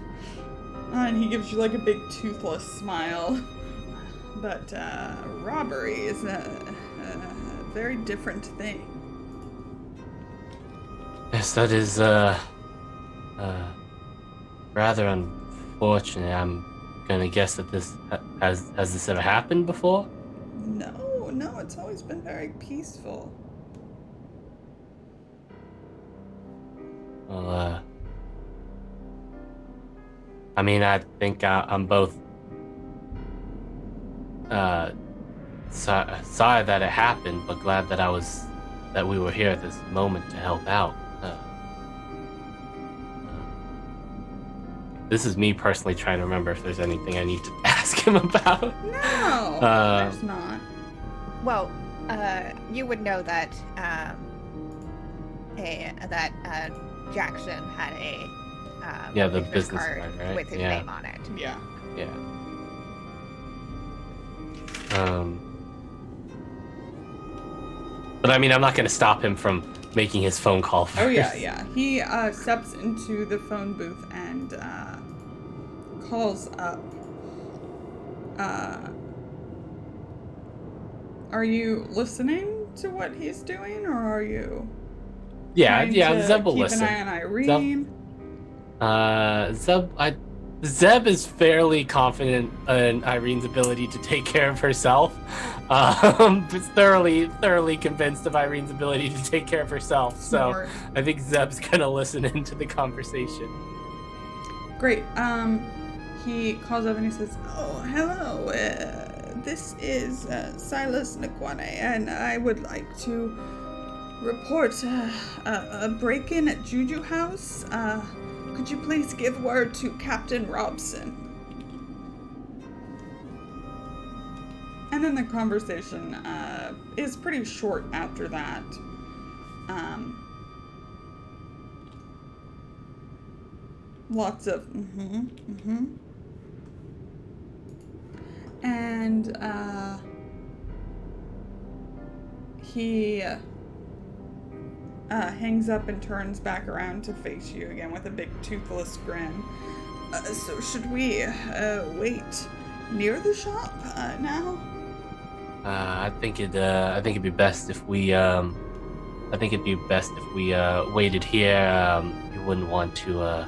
and he gives you like a big toothless smile. But robbery is a very different thing. Yes, that is rather unfortunate. I'm gonna guess that this has this ever happened before? No, it's always been very peaceful. Well, I think I'm both sorry that it happened, but glad that we were here at this moment to help out. This is me personally trying to remember if there's anything I need to ask him about. No, there's not. Well, you would know that Jackson had a the business card, right? with his name on it. Yeah. But I'm not going to stop him from making his phone call first. Oh yeah. He steps into the phone booth and calls up. Are you listening to what he's doing, or are you? Yeah. Zeb will keep listen. Keep an eye on Irene. Zeb is fairly confident in Irene's ability to take care of herself. Is thoroughly convinced of Irene's ability to take care of herself. Smart. So I think Zeb's gonna listen into the conversation. Great. he calls up and he says, "Oh, hello. This is Silas Nkwane, and I would like to report a break-in at Juju House. Could you please give word to Captain Robson?" And then the conversation is pretty short after that. Lots of And he hangs up and turns back around to face you again with a big toothless grin. So should we wait near the shop now? I think it'd be best if we waited here. You wouldn't want to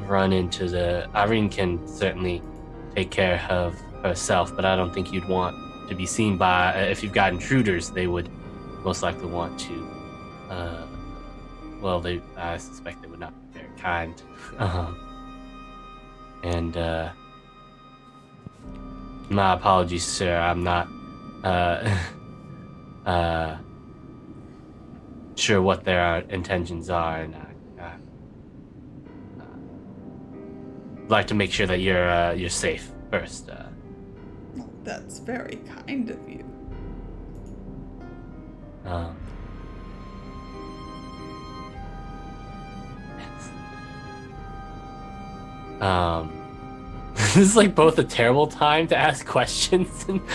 run into the. Irene can certainly take care of herself, but I don't think you'd want to be seen by. If you've got intruders, they would most likely want to. I suspect they would not be very kind. My apologies, sir. I'm not sure what their intentions are, and I'd like to make sure that you're safe first. Oh, that's very kind of you. This is like both a terrible time to ask questions and No,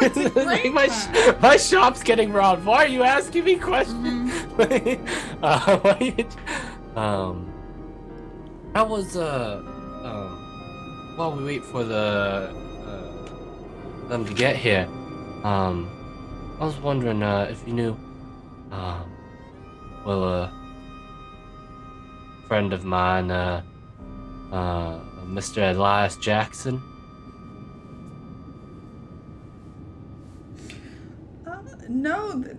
it's a great time. my shop's getting robbed. Why are you asking me questions? How was while we wait for them to get here, I was wondering if you knew a friend of mine, Mr. Elias Jackson. No, that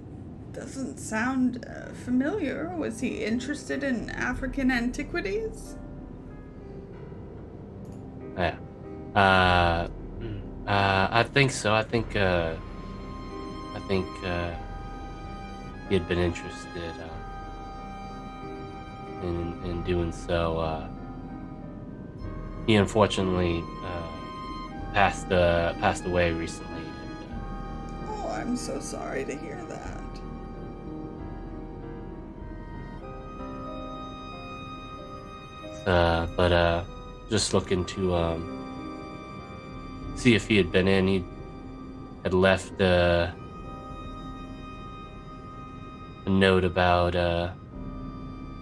doesn't sound familiar. Was he interested in African antiquities? Yeah. I think so. I think he had been interested in doing so. He unfortunately passed away recently. Oh, I'm so sorry to hear that. But just looking to see if he had been in. He had left a note about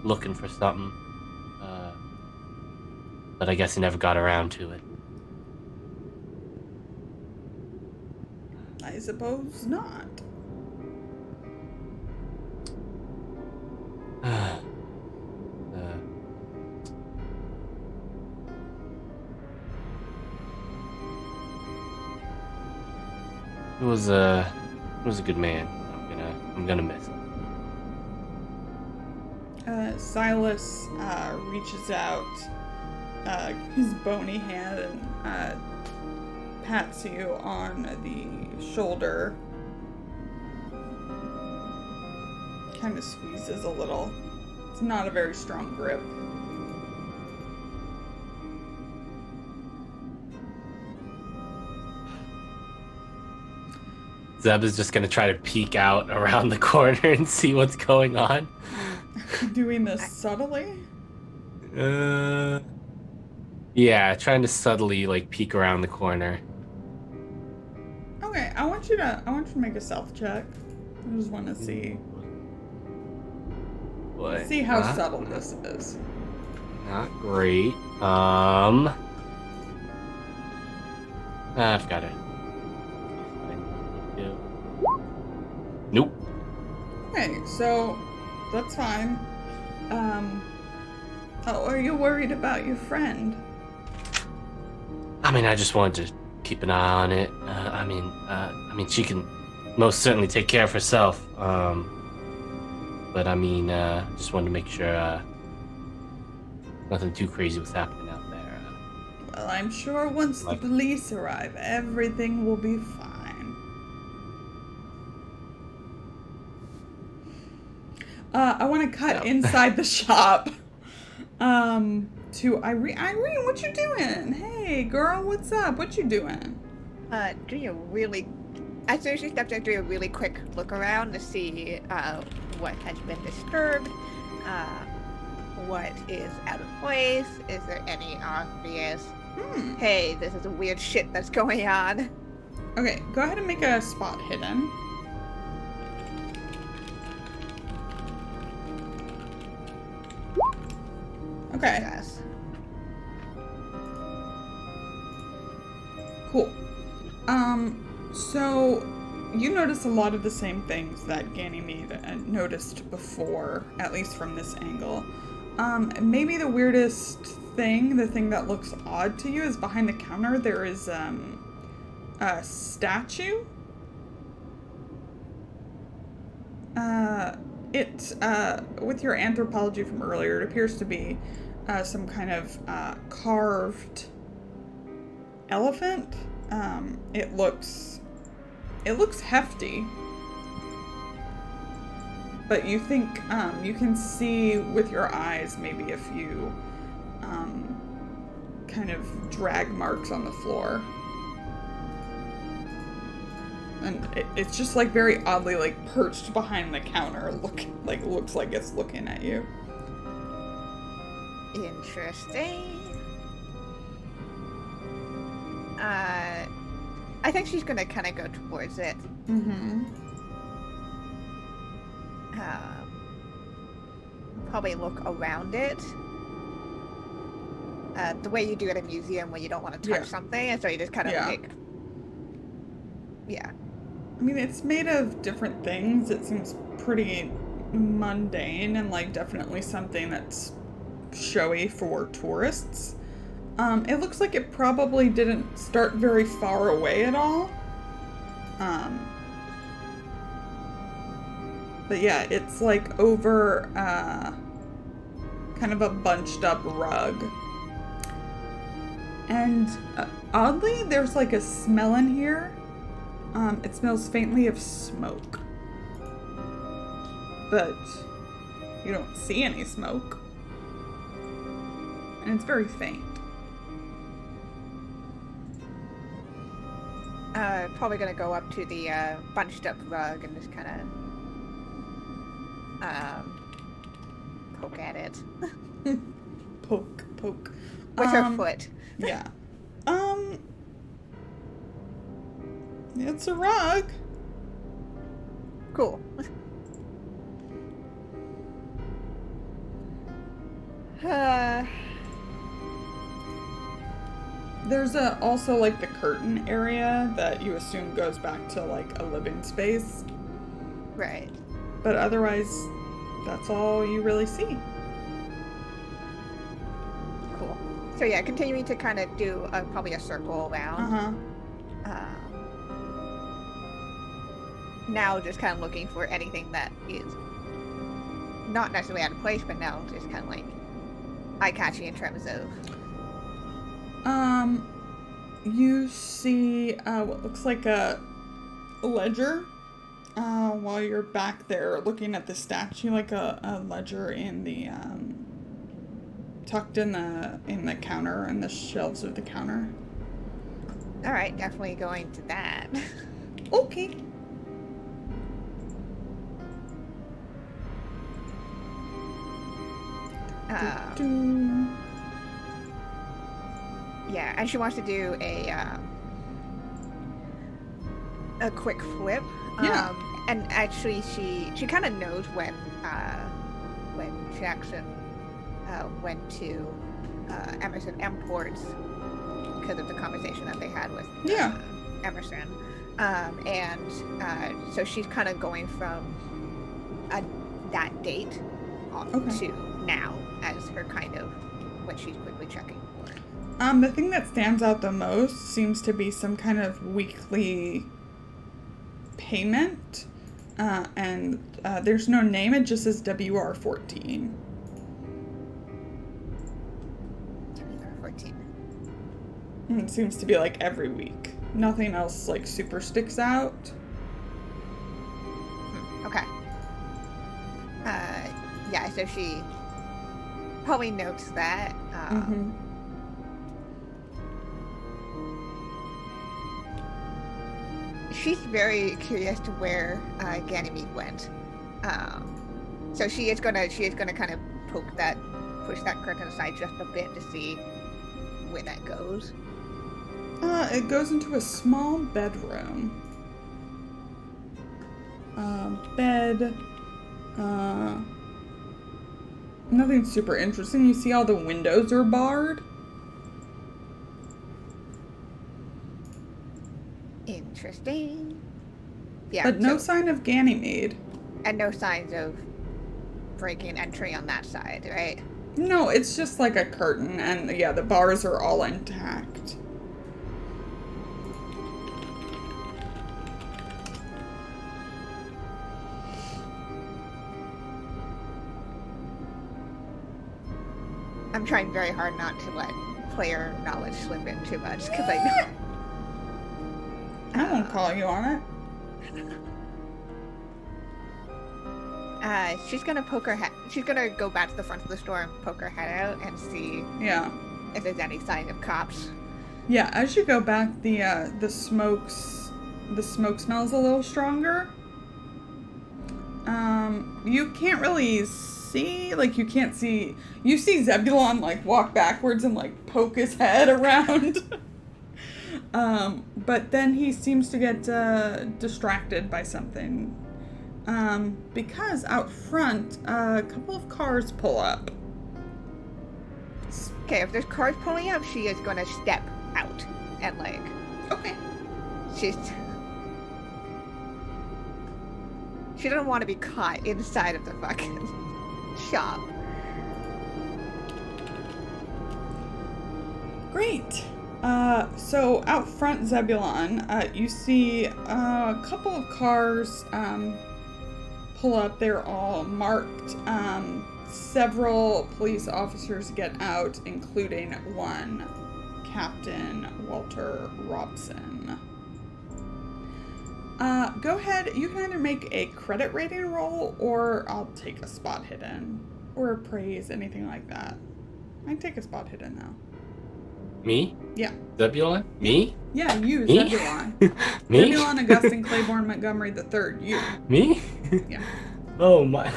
looking for something. But I guess he never got around to it. I suppose not. He was a good man. I'm gonna miss him. Silas reaches out his bony hand and pats you on the shoulder. Kind of squeezes a little. It's not a very strong grip. Zeb is just gonna try to peek out around the corner and see what's going on. Doing this subtly? Yeah, trying to subtly peek around the corner. Okay, I want you to make a stealth check. I just want to see What? see how subtle this is. Not great. I've got it. Nope. Okay, so that's fine. Are you worried about your friend? I mean, I just wanted to keep an eye on it. I mean, she can most certainly take care of herself. But I mean, just wanted to make sure nothing too crazy was happening out there. Well, I'm sure once the police arrive, everything will be fine. I want to cut inside the shop. To Irene. Irene, what you doing? Hey, girl, what's up? What you doing? Doing a really... As soon as she steps in, doing a really quick look around to see what has been disturbed, what is out of place, is there any obvious, hey, this is a weird shit that's going on. Okay, go ahead and make a spot hidden. Okay. Yes. Cool. So you notice a lot of the same things that Ganymede noticed before, at least from this angle. Maybe the weirdest thing, the thing that looks odd to you, is behind the counter there is a statue. With your anthropology from earlier, it appears to be some kind of carved elephant. It looks hefty, but you think you can see with your eyes maybe a few kind of drag marks on the floor. And it's just like very oddly like perched behind the counter, looks like it's looking at you. Interesting. I think she's gonna kind of go towards it. Mm-hmm. Probably look around it. The way you do at a museum when you don't want to touch something, and so you just kind of like... Yeah. I mean, it's made of different things. It seems pretty mundane and like definitely something that's showy for tourists. It looks like it probably didn't start very far away at all. But yeah, it's like over kind of a bunched up rug. And oddly, there's like a smell in here. It smells faintly of smoke. But you don't see any smoke. And it's very faint. Probably gonna go up to the bunched up rug and just kind of poke at it. Poke. With her foot. Yeah. It's a rug. Cool. There's also like the curtain area that you assume goes back to like a living space. Right. But otherwise, that's all you really see. Cool. So yeah, continuing to kind of do probably a circle around. Now just kind of looking for anything that is not necessarily out of place, but now just kind of like eye-catching in terms of... You see what looks like a ledger while you're back there looking at the statue, like a ledger in the tucked in the counter, in the shelves of the counter. All right, definitely going to that. Okay. Yeah, and she wants to do a quick flip. Yeah. And actually, she kind of knows when Jackson went to Emerson Imports because of the conversation that they had with Emerson. And so she's kind of going from that date to now as her kind of what she's quickly checking for. The thing that stands out the most seems to be some kind of weekly payment, and there's no name, it just says WR14. WR14. It seems to be like every week. Nothing else like super sticks out. Okay. Yeah, so she probably notes that. She's very curious to where Ganymede went. So she is gonna kind of push that curtain aside just a bit to see where that goes. It goes into a small bedroom. Bed. Nothing super interesting. You see all the windows are barred. Interesting. Yeah. But no sign of Ganymede. And no signs of breaking entry on that side, right? No, it's just like a curtain, and yeah, the bars are all intact. I'm trying very hard not to let player knowledge slip in too much, because I know. I won't call you on it. She's gonna poke her head. She's gonna go back to the front of the store and poke her head out and see if there's any sign of cops. Yeah, as you go back, the smoke smells a little stronger. You can't really see, like you see Zebulon like walk backwards and like poke his head around. But then he seems to get distracted by something. Because out front, a couple of cars pull up. Okay, if there's cars pulling up, she is gonna step out and like. Okay. She doesn't want to be caught inside of the fucking shop. Great. So out front, Zebulon, you see a couple of cars pull up. They're all marked. Several police officers get out, including one, Captain Walter Robson. Go ahead. You can either make a credit rating roll, or I'll take a spot hidden, or appraise, anything like that. I can take a spot hidden now. Me? Yeah. Zebulon? Me? Yeah, you, Me? Zebulon. Me? Zebulon, Augustine, Claiborne, Montgomery III. You. Me? Yeah. Oh my.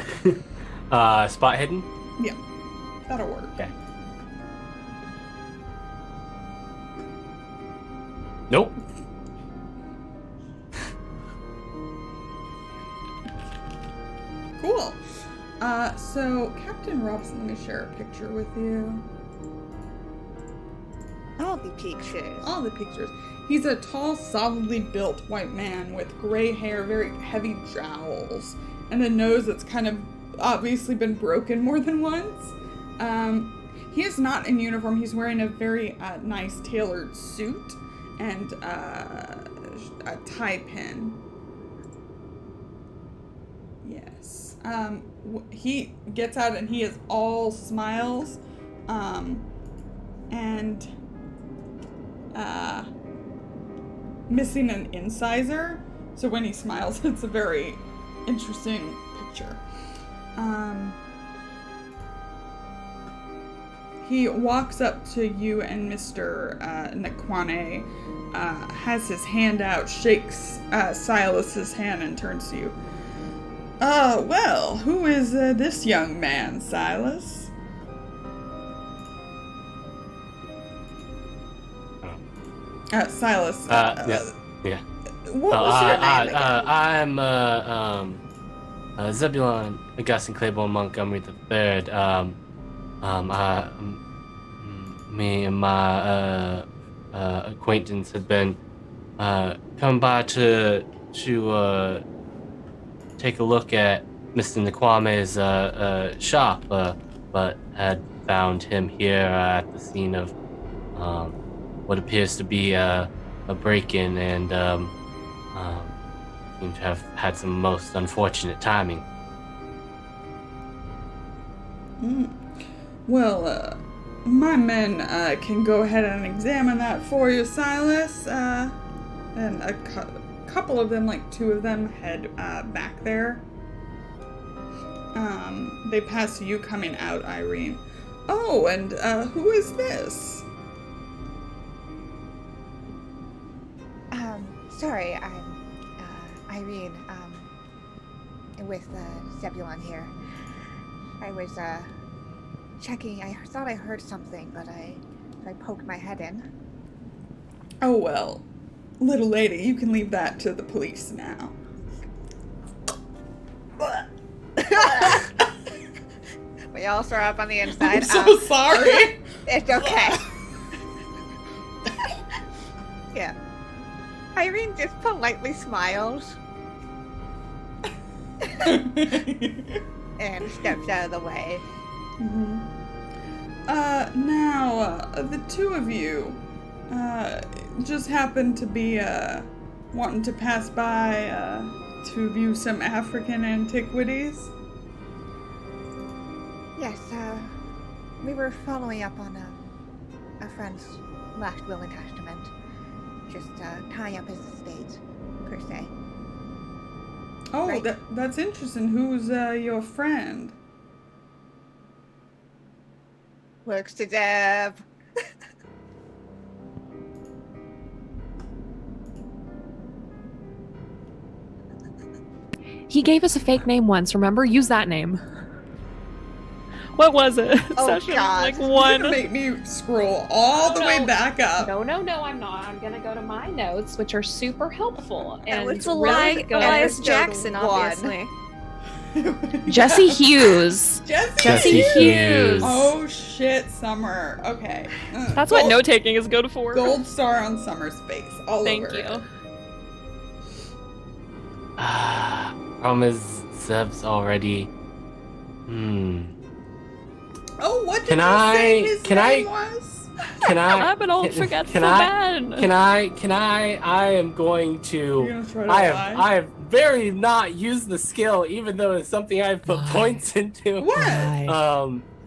Spot hidden? Yeah. That'll work. Okay. Nope. Cool. So Captain Robson, let me share a picture with you. All the pictures. All the pictures. He's a tall, solidly built white man with gray hair, very heavy jowls, and a nose that's kind of obviously been broken more than once. He is not in uniform. He's wearing a very nice tailored suit and a tie pin. Yes. He gets out and he is all smiles. And missing an incisor. So when he smiles, it's a very interesting picture. He walks up to you and Mr. Nakwane, has his hand out, shakes Silas's hand, and turns to you. Well, who is this young man, Silas? Silas. Yeah. What was your name again? I'm Zebulon Augustine Claiborne Montgomery III. Me and my acquaintance had been coming by to take a look at Mr. Nakwame's shop, but had found him here at the scene of what appears to be a break-in, and seem to have had some most unfortunate timing. Well, My men can go ahead and examine that for you, Silas. And a couple of them, like 2 of them, head back there. They pass you coming out, Irene. Oh, and who is this? Sorry, I'm Irene. With Zebulon here. I was checking. I thought I heard something, but I poked my head in. Oh well, little lady, you can leave that to the police now. We all throw up on the inside. I'm so sorry. It's okay. Yeah. Irene just politely smiles and steps out of the way. Mm-hmm. Now, the 2 of you, just happen to be, wanting to pass by, to view some African antiquities? Yes, we were following up on a friend's last will and testament. Just tying up his estate, per se. Oh, Right. That's interesting. Who's, your friend? Works to Deb. He gave us a fake name once, remember? Use that name. What was it? Oh, Session God. like You're 1. gonna make me scroll all the way back up. No, I'm not. I'm gonna go to my notes, which are super helpful. And It's really good. Elias Episode Jackson, 1. obviously. Jesse Hughes. Jesse Hughes. Hughes. Oh shit, Summer. Okay. That's what note taking is good for. Gold star on Summer's face. All Thank over you. it. Problem is, Zeb's already. Oh, what did Can you I- say his can name I- was? Can I? I'm an old forgetful Can man. I am going You're to. gonna try to I lie? have very not used the skill, even though it's something I've put Lie. points into. What?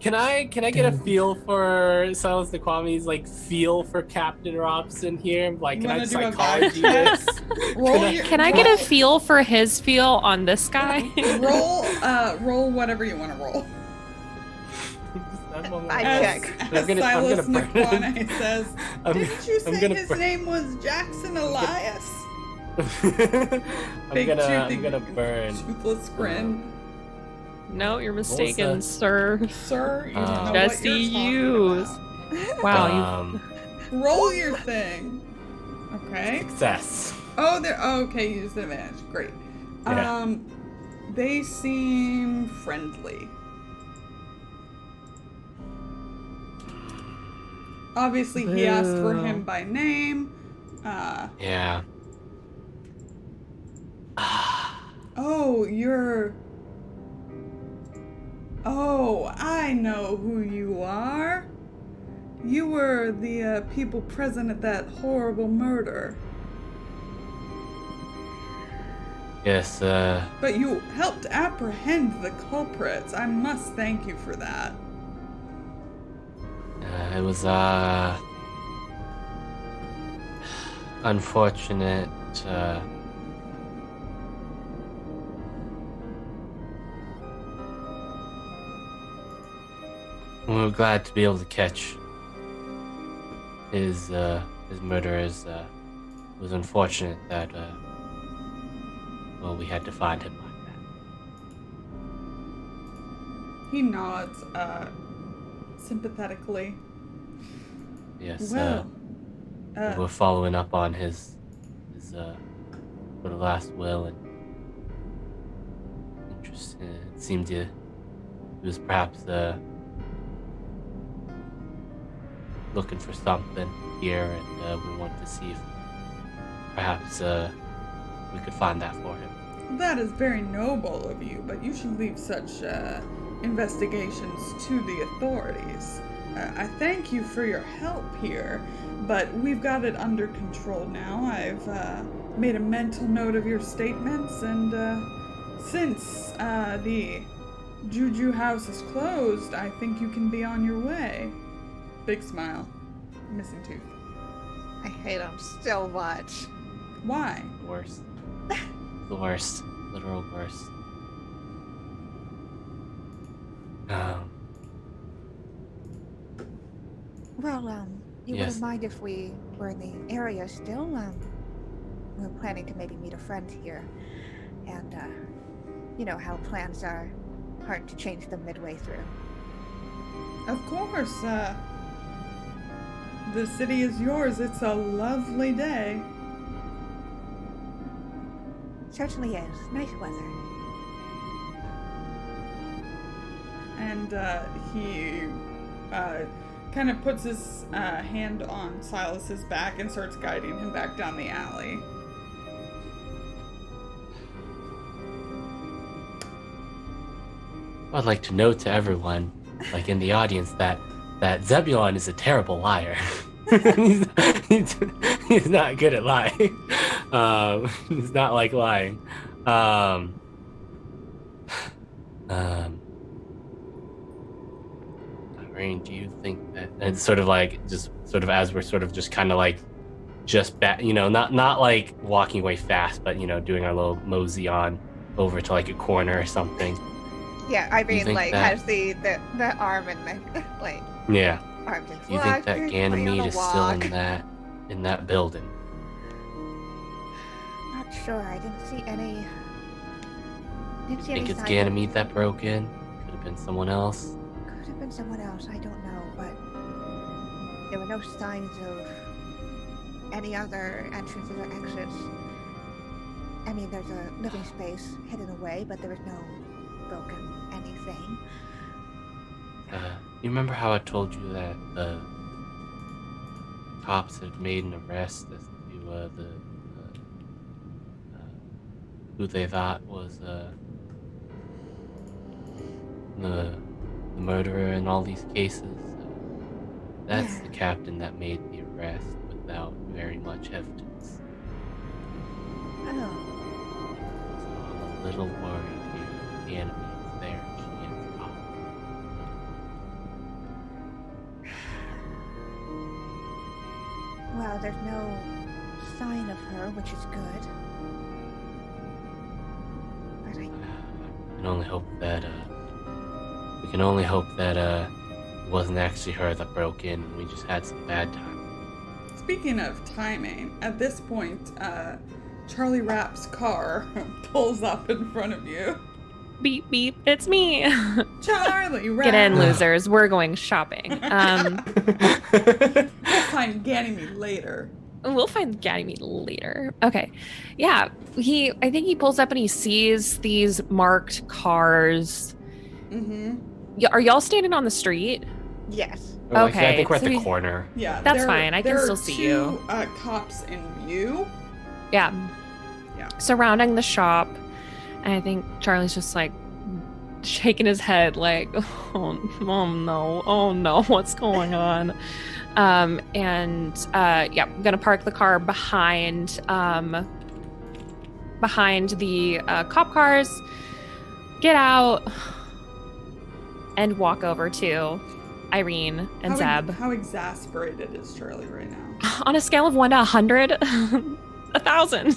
Can I get a feel for Silas Nakwame's like feel for Captain Robson here? Like, You can I wanna do a psychology vibe this? Can I get a feel for his feel on this guy? roll whatever you want to roll. I As, check. as Silas burn it. Nakwane says, I'm- didn't you I'm say gonna his burn- name was Jackson Elias? I'm Big gonna toothy- burn. Toothless grin. No, you're mistaken, that? sir. Sir, you don't know what Jesse you're talking Hughes. about. Wow, Roll your thing. Okay. Success. Oh, okay, use the advantage. Great. Yeah. They seem friendly. Obviously, he asked for him by name. Yeah. Oh, you're... Oh, I know who you are. You were the people present at that horrible murder. Yes, But you helped apprehend the culprits. I must thank you for that. it was, unfortunate, we were glad to be able to catch his murderers. It was unfortunate that, well, we had to find him like that. He nods, sympathetically. Yes, Well, we were following up on his for the last will, and interesting. It seemed he was perhaps looking for something here, and we wanted to see if perhaps we could find that for him. that is very noble of you, but you should leave such investigations to the authorities. I thank you for your help here, but we've got it under control now. I've made a mental note of your statements, and since the Juju house is closed, I think you can be on your way. Big smile. Missing tooth. I hate him so much. Why? The worst. The worst. Literal worst. Well, you Yes. wouldn't mind if we were in the area still? We're planning to maybe meet a friend here. And, you know how plans are hard to change them midway through. Of course. The city is yours. It's a lovely day. Certainly is. Nice weather. And he kind of puts his hand on Silas's back and starts guiding him back down the alley. I'd like to note to everyone, like in the audience, that Zebulon is a terrible liar. he's not good at lying. He's not like lying. Irene, do you think that and it's sort of like just sort of as we're sort of just kind of like just back, not like walking away fast, but doing our little mosey on over to like a corner or something. Yeah, I mean, think like, that- has the arm and the, like, Yeah. arm just Do you think that walk, Ganymede on a is still walk. in that building? Not sure. I didn't see any. Didn't see Think any it's signs Ganymede that broke in? Could have been someone else. Could have been someone else. I don't know, but there were no signs of any other entrances or exits. I mean, there's a living space hidden away, but there was no broken anything. You remember how I told you that the cops had made an arrest as to who they thought was the murderer in all these cases? That's Yeah. the captain that made the arrest without very much evidence. Oh, So I'm a little worried here. The enemy is there. And she is gone. well, there's no sign of her, which is good. But I We can only hope that it wasn't actually her that broke in and we just had some bad time. Speaking of timing, at this point, Charlie Rapp's car pulls up in front of you. Beep beep, it's me. Charlie Rapp! Get in, losers. We're going shopping. We'll find Ganymede later. We'll find Ganymede later. Okay. Yeah. I think he pulls up and he sees these marked cars. Mm-hmm. Are y'all standing on the street? yes. Or like, I Okay, think we're at so the we- corner. Yeah, That's fine. I can there still are see two, you. Cops in view. Yeah. Yeah. Surrounding the shop. And I think Charlie's just like shaking his head like, oh no, what's going on? I'm gonna park the car behind the cop cars, get out, and walk over to Irene and Zeb. How exasperated is Charlie right now? On a scale of 1 to 100, 1,000.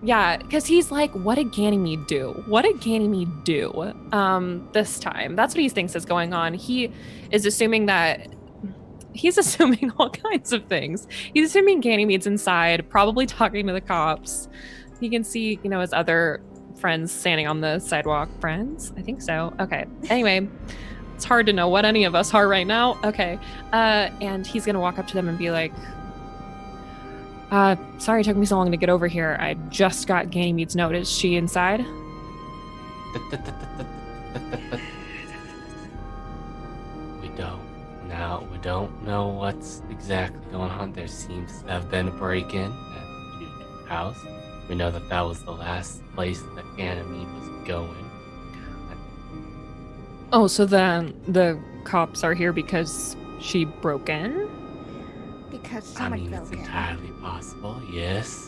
Yeah, because he's like, what did Ganymede do? What did Ganymede do this time? That's what he thinks is going on. He's assuming all kinds of things. He's assuming Ganymede's inside, probably talking to the cops. He can see, his other friends standing on the sidewalk. Friends? I think so. Okay. Anyway, it's hard to know what any of us are right now. Okay. And he's going to walk up to them and be like, sorry it took me so long to get over here. I just got Ganymede's note. Is she inside? We don't know what's exactly going on. There seems to have been a break-in at Judy's house. We know that was the last place that Ganymede was going. Oh, so then the cops are here because she broke in? Because I someone mean, it's broke in. entirely possible, yes.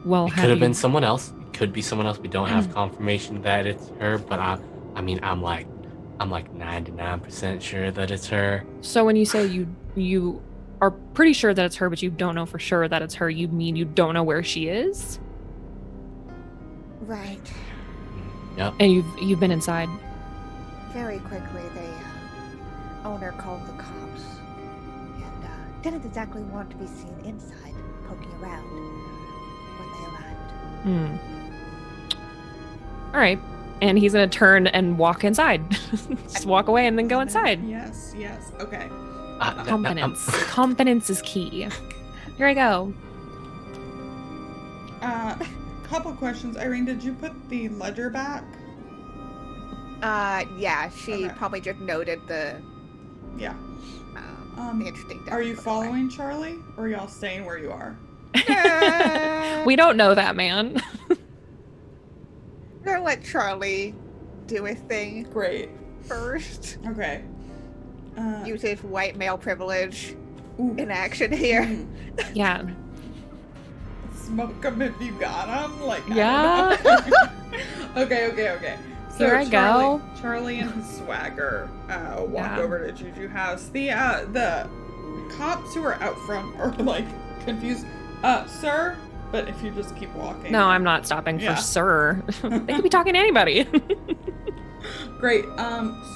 Well, It could have been someone else. It could be someone else. We don't have confirmation that it's her, but I'm like I'm like 99% sure that it's her. So when you say you are pretty sure that it's her, but you don't know for sure that it's her, you mean you don't know where she is? Right. Yep. And you've been inside. Very quickly, the owner called the cops and didn't exactly want to be seen inside poking around when they arrived. All right. And he's going to turn and walk inside. Just walk away and then go inside. Yes. Okay. Confidence. Confidence is key. Here I go. Couple questions. Irene, did you put the ledger back? Yeah, she Okay. probably just noted the Yeah. interesting. Are you following Charlie, or are y'all staying where you are? We don't know that, man. Gonna let Charlie do his thing Great. first. Okay. Use his white male privilege Ooh. in action here. Yeah. Smoke them if you got them. Like, Yeah. I don't know. Okay. So Here I go. Charlie and his swagger walk Yeah. over to Juju House. The cops who are out front are like confused. Sir, but if you just keep walking. No, I'm not stopping Yeah. for sir. They could be talking to anybody. Great.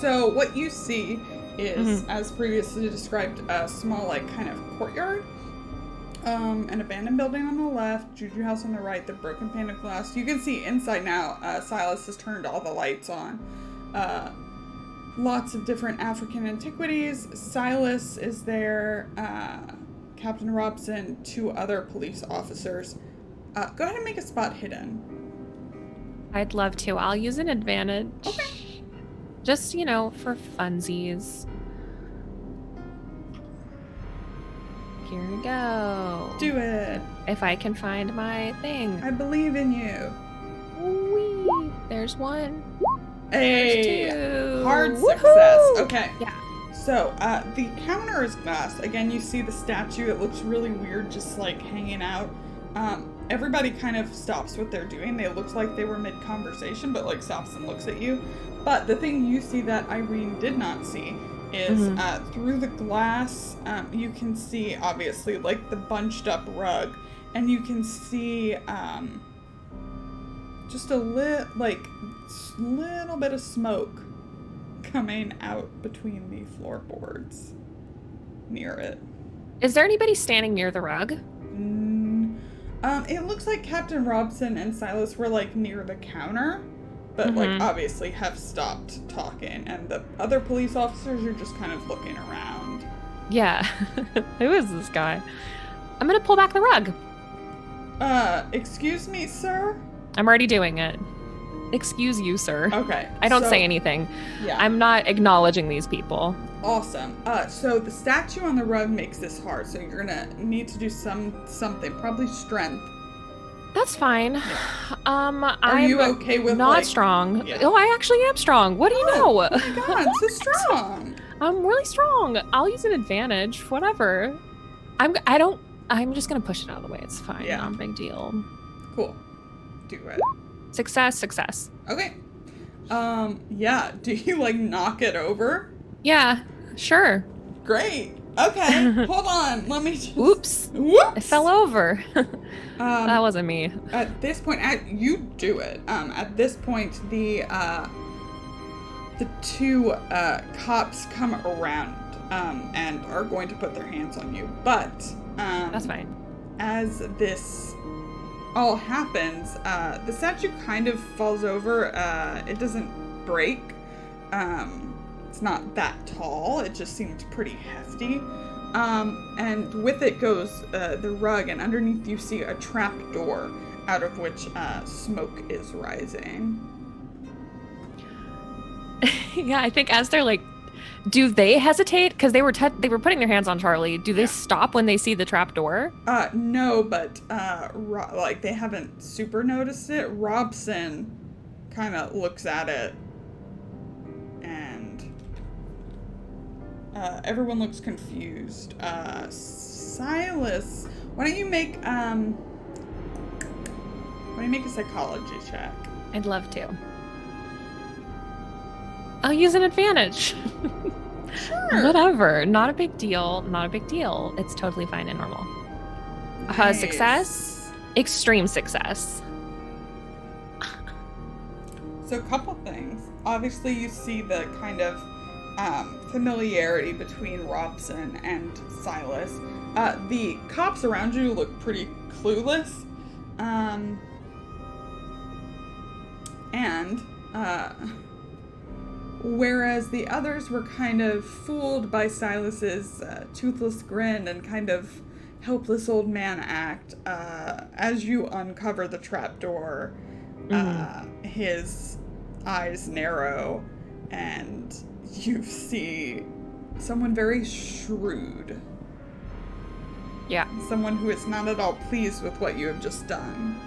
So what you see is, as previously described, a small, like, kind of courtyard. An abandoned building on the left, Juju House on the right, the broken pane of glass. You can see inside now. Silas has turned all the lights on. Lots of different African antiquities. Silas is there. Captain Robson, 2 other police officers. Go ahead and make a spot hidden. I'd love to. I'll use an advantage. Okay. Just, for funsies. Here we go. Do it. If I can find my thing. I believe in you. Whee! There's one. Hey, There's 2. hard Woohoo! success. Okay. Yeah. So, the counter is glass. Again, you see the statue. It looks really weird, just like hanging out. Everybody kind of stops what they're doing. They look like they were mid-conversation, but like stops and looks at you. But the thing you see that Irene did not see is through the glass, you can see obviously like the bunched up rug, and you can see just a little bit of smoke coming out between the floorboards near it. Is there anybody standing near the rug? It looks like Captain Robson and Silas were like near the counter, but like obviously have stopped talking, and the other police officers are just kind of looking around. Yeah. Who is this guy? I'm gonna pull back the rug. Excuse me, sir? I'm already doing it. Excuse you, sir. Okay. I don't so- say anything. Yeah. I'm not acknowledging these people. Awesome. So the statue on the rug makes this hard, so you're gonna need to do something, probably strength. That's fine. Are I'm you okay with not like, strong. Yeah. Oh, I actually am strong. What do you know? Oh my god, so strong. I'm really strong. I'll use an advantage. Whatever. I'm just gonna push it out of the way. It's fine. Yeah. Not a big deal. Cool. Do it. Success. Okay. Yeah. Do you like knock it over? Yeah, sure. Great. Okay. Hold on. Let me just... Oops. Whoops. It fell over. That wasn't me. At this point, you do it. At this point, the 2 cops come around and are going to put their hands on you. But That's fine. as this all happens, the statue kind of falls over. It doesn't break. It's not that tall. It just seems pretty hefty. And with it goes the rug, and underneath you see a trap door out of which smoke is rising. Yeah, I think as they're like, do they hesitate? Because they were putting their hands on Charlie. Do they stop when they see the trap door? No, but like they haven't super noticed it. Robson kind of looks at it, and everyone looks confused. Silas, why don't you make a psychology check? I'd love to. I'll use an advantage. Sure. Whatever. Not a big deal. Not a big deal. It's totally fine and normal. Nice. Success. Extreme success. So a couple things. Obviously, you see the kind of familiarity between Robson and Silas. The cops around you look pretty clueless. Whereas the others were kind of fooled by Silas's toothless grin and kind of helpless old man act, as you uncover the trapdoor, his eyes narrow, and you see someone very shrewd. Yeah. Someone who is not at all pleased with what you have just done.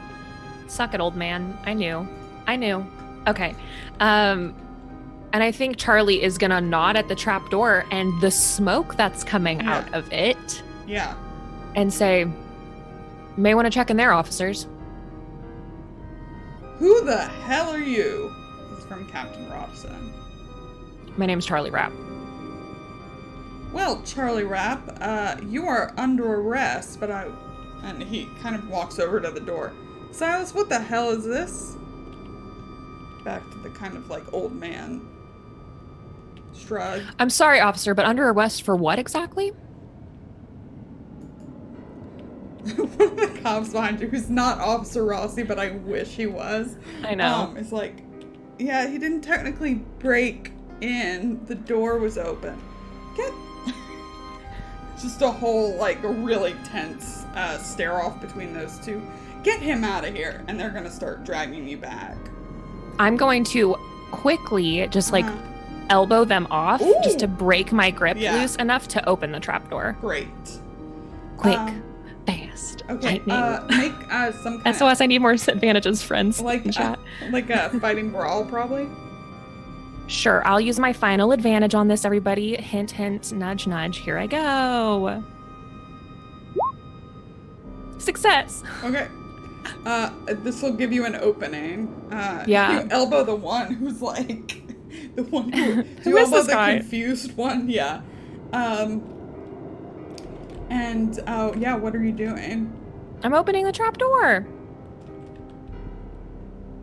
Suck it, old man. I knew. Okay. And I think Charlie is gonna nod at the trapdoor and the smoke that's coming out of it. Yeah. And say, may want to check in there, officers. Who the hell are you? This is from Captain Robson. My name's Charlie Rapp. Well, Charlie Rapp, you are under arrest, and he kind of walks over to the door. Silas, what the hell is this? Back to the kind of like old man shrug. I'm sorry, officer, but under arrest for what exactly? One of the cops behind you, who's not Officer Rossi, but I wish he was. I know. Is like, yeah, he didn't technically break in. The door was open. Just a whole, like, a really tense stare-off between those two. Get him out of here, and they're gonna start dragging you back. I'm going to quickly just, like, elbow them off just to break my grip loose enough to open the trapdoor. Great. Quick. Fast. Okay, Lightning. make some kind SOS, I need more advantages, friends. like in chat. Like a fighting brawl, probably. Sure, I'll use my final advantage on this, everybody. Hint, hint, nudge, nudge. Here I go. Success. Okay. This will give you an opening. Yeah. You elbow the one who's like the one who Who you is elbow this the guy? confused one. Yeah. What are you doing? I'm opening the trapdoor.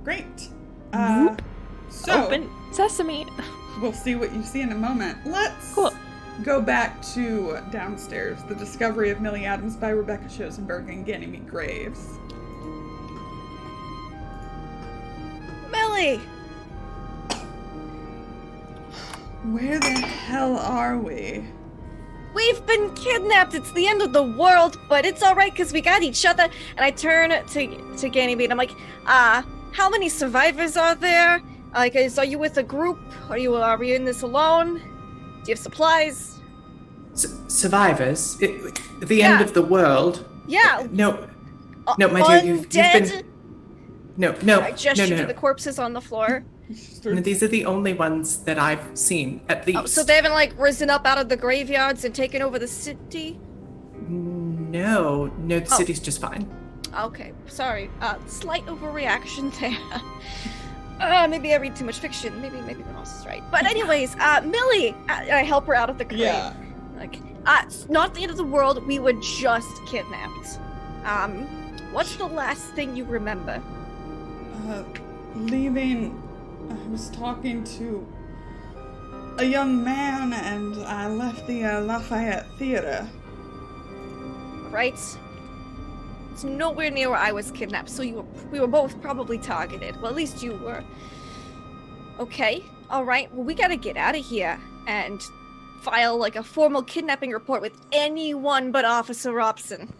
Great. Whoop. So Open sesame. we'll see what you see in a moment. Let's go back to downstairs. The Discovery of Millie Adams by Rebecca Schosenberg and Ganymede Graves. Millie! Where the hell are we? We've been kidnapped. It's the end of the world, but it's all right because we got each other. And I turn to Ganymede. I'm like, how many survivors are there? Like, are you with a group? Are you in this alone? Do you have supplies? Survivors? The end of the world? Yeah. No, my dear, you've been... No. I gesture to the corpses on the floor. No, these are the only ones that I've seen, at least. Oh, so they haven't, like, risen up out of the graveyards and taken over the city? No, the city's just fine. Okay, sorry. Slight overreaction there. Maybe I read too much fiction. Maybe Ross is right. But anyways, Millie! I help her out of the grave. Yeah. Like, not the end of the world. We were just kidnapped. What's the last thing you remember? Leaving, I was talking to a young man and I left the Lafayette Theater. Right? It's nowhere near where I was kidnapped, so we were both probably targeted. Well, at least you were. Okay, alright, well we gotta get out of here and file like a formal kidnapping report with anyone but Officer Robson.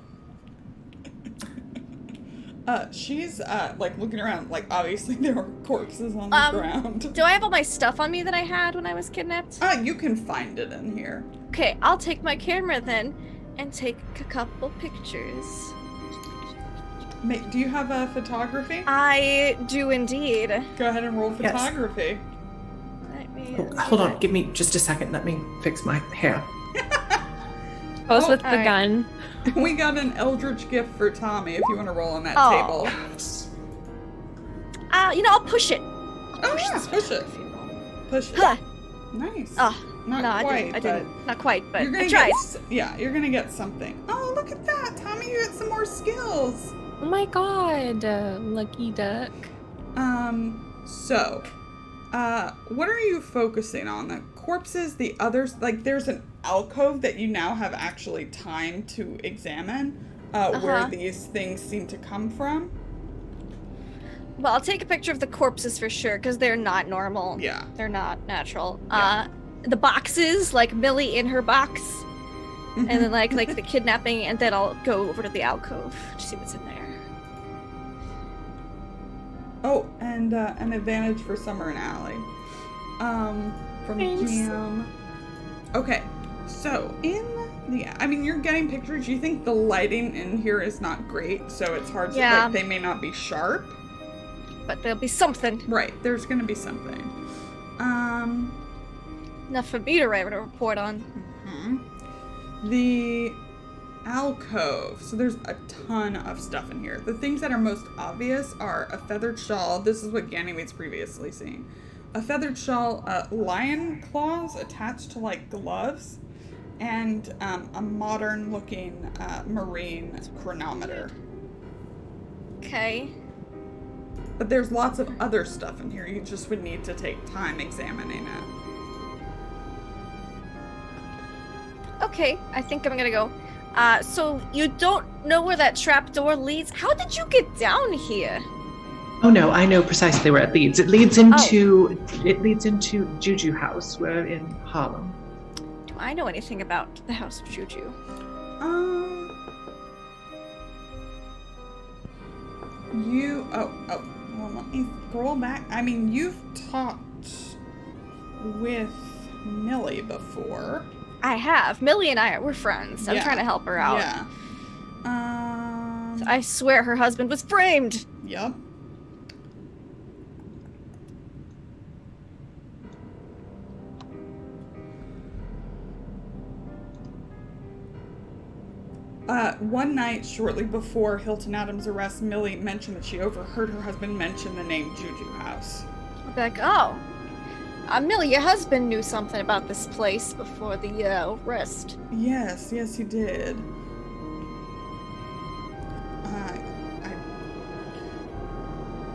She's like looking around, like obviously there are corpses on the ground. Do I have all my stuff on me that I had when I was kidnapped? You can find it in here. Okay, I'll take my camera then and take a couple pictures. Do you have a photography? I do indeed. Go ahead and roll photography. Let me Hold on, give me just a second. Let me fix my hair. Pose with the alright. gun. We got an Eldritch gift for Tommy if you want to roll on that table. I'll push it. Oh yeah, push it. Push it. Huh. Nice. Oh, Not no, quite, I didn't. Not quite, but you're gonna I tried. you're gonna get something. Oh, look at that, Tommy! You got some more skills. Oh my god, lucky duck. So, what are you focusing on? The corpses, the others? Like, there's an alcove that you now have actually time to examine, where these things seem to come from. Well, I'll take a picture of the corpses for sure, because they're not normal. Yeah. They're not natural. Yeah. The boxes, like Millie in her box, and then like the kidnapping, and then I'll go over to the alcove to see what's in there. Oh, and an advantage for Summer and Allie. From Thanks. GM. Okay, so you're getting pictures. You think the lighting in here is not great, so it's hard to, Yeah. like, they may not be sharp. But there'll be something. Right, there's gonna be something. Enough for me to write a report on. The alcove. So there's a ton of stuff in here. The things that are most obvious are a feathered shawl. This is what Ganymede's previously seen. A feathered shawl, lion claws attached to like gloves, and a modern looking marine chronometer. Okay. But there's lots of other stuff in here. You just would need to take time examining it. Okay, I think I'm gonna go. So you don't know where that trapdoor leads? How did you get down here? Oh no, I know precisely where it leads. It leads into Juju House. We're in Harlem. Do I know anything about the House of Juju? Well, let me scroll back. I mean, you've talked with Millie before. I have. Millie and we're friends. I'm Yeah. trying to help her out. Yeah. I swear her husband was framed. Yep. One night, shortly before Hilton Adams' arrest, Millie mentioned that she overheard her husband mention the name Juju House. I'll be like, oh. Millie, your husband knew something about this place before the arrest. Yes, he did. I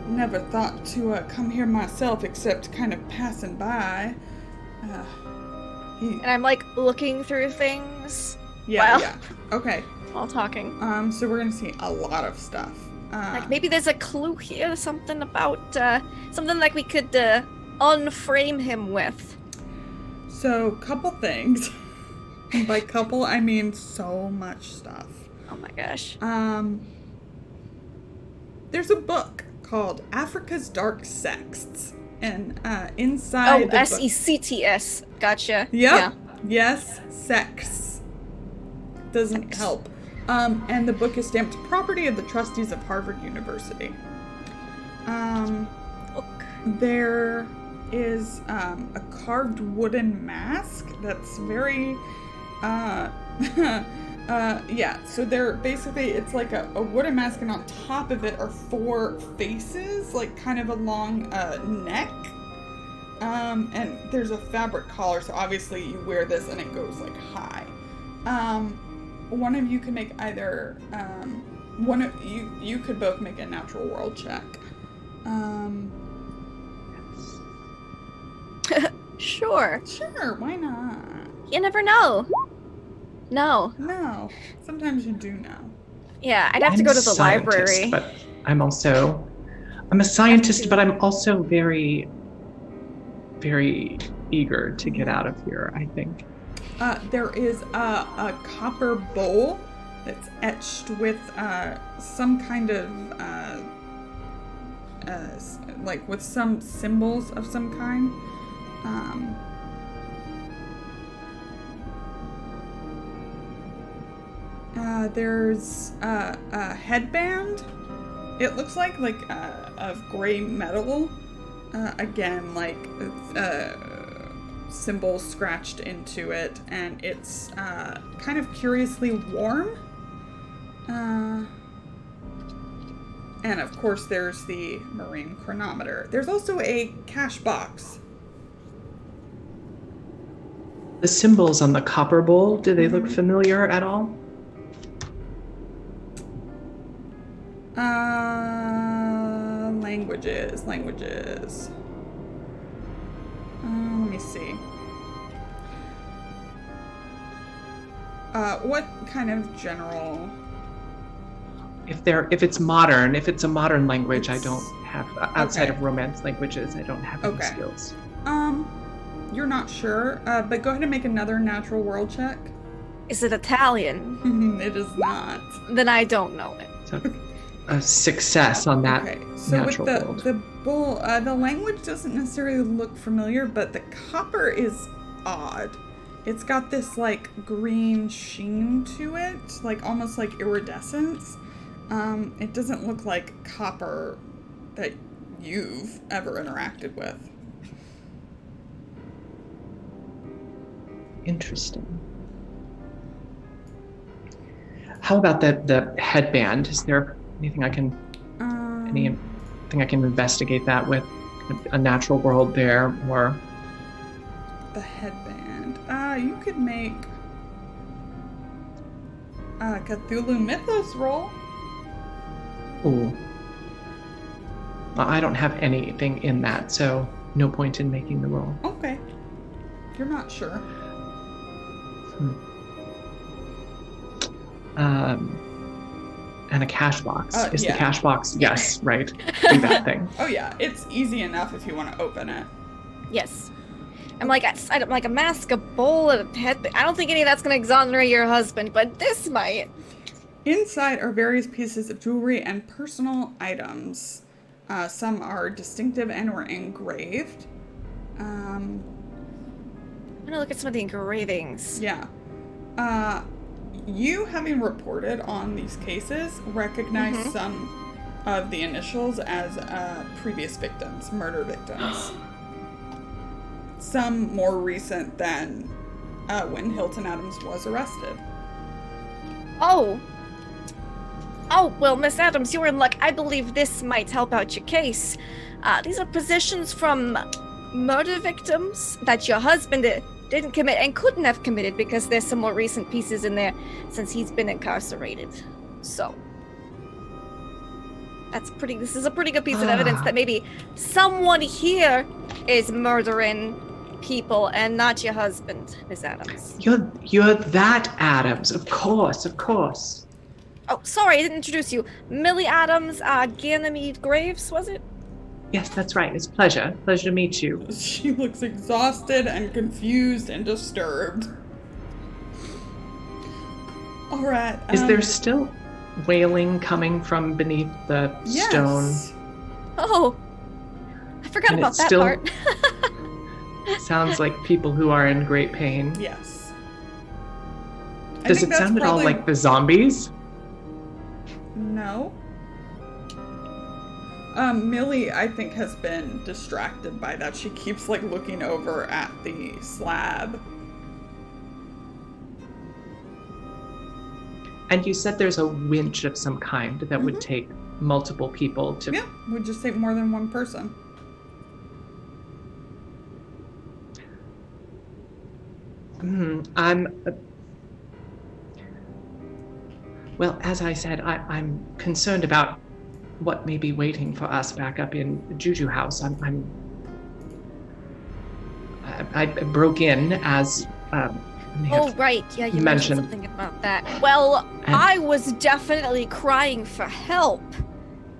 never thought to come here myself, except kind of passing by. And I'm like looking through things. Yeah, Wow. yeah. Okay. While talking. So we're gonna see a lot of stuff. Like maybe there's a clue here, something about something like we could unframe him with. So, couple things. And by couple, I mean so much stuff. Oh my gosh. There's a book called Africa's Dark Sects, and inside the book- SECTS. Gotcha. Yep. Yeah. Yes, sex. Doesn't help. And the book is stamped property of the trustees of Harvard University. There is a carved wooden mask that's very yeah, so they're basically, it's like a wooden mask, and on top of it are 4 faces, like kind of along a neck. And there's a fabric collar, so obviously you wear this and it goes like high. One of you can make either, you could both make a natural world check. Sure. Sure, why not? You never know. No. No, sometimes you do know. Yeah, I'd have to go to the library. But I'm a scientist, but I'm also very, very eager to get out of here, I think. There is a copper bowl that's etched with some kind of like with some symbols of some kind. There's a headband. It looks like of gray metal. Again, like symbols scratched into it, and it's kind of curiously warm. And of course, there's the marine chronometer. There's also a cash box. The symbols on the copper bowl, do they look familiar at all? Languages. Let me see. What kind of general? If it's modern, if it's a modern language, I don't have outside of Romance languages. I don't have any skills. You're not sure, but go ahead and make another natural world check. Is it Italian? It is not. Then I don't know it. So, a success on that so natural with world. the bull, the language doesn't necessarily look familiar, but the copper is odd. It's got this like green sheen to it, like almost like iridescence. It doesn't look like copper that you've ever interacted with. Interesting. How about the headband? Is there anything I can investigate that with? A natural world there, or the headband? You could make a Cthulhu Mythos roll. Ooh. Well, I don't have anything in that, so no point in making the roll. Okay. You're not sure. And a cash box. Is yeah. the cash box? Yes, right. Do that thing. Oh yeah, it's easy enough if you want to open it. Yes. I'm like a mask, a bowl, and a head. I don't think any of that's going to exonerate your husband, but this might. Inside are various pieces of jewelry and personal items. Some are distinctive and or engraved. I'm gonna look at some of the engravings. Yeah. You, having reported on these cases, recognize some of the initials as previous victims, murder victims. Some more recent than when Hilton Adams was arrested. Oh, well, Miss Adams, you're in luck. I believe this might help out your case. These are positions from murder victims that your husband didn't commit and couldn't have committed because there's some more recent pieces in there since he's been incarcerated. So, this is a pretty good piece of evidence that maybe someone here is murdering people and not your husband, Miss Adams. You're that Adams, of course. Oh, sorry, I didn't introduce you. Millie Adams, Ganymede Graves, was it? Yes, that's right. It's a pleasure. Pleasure to meet you. She looks exhausted and confused and disturbed. All right. Is there still wailing coming from beneath the stone? Oh, I forgot And about it's that still- part. Sounds like people who are in great pain. Yes. Does it sound at all like the zombies? No. Millie, I think, has been distracted by that. She keeps, like, looking over at the slab. And you said there's a winch of some kind that would take multiple people to... Yeah, would just take more than one person. Well, as I said, I'm concerned about what may be waiting for us back up in Juju House. I broke in as Oh, right. Yeah, you mentioned something about that. Well, I was definitely crying for help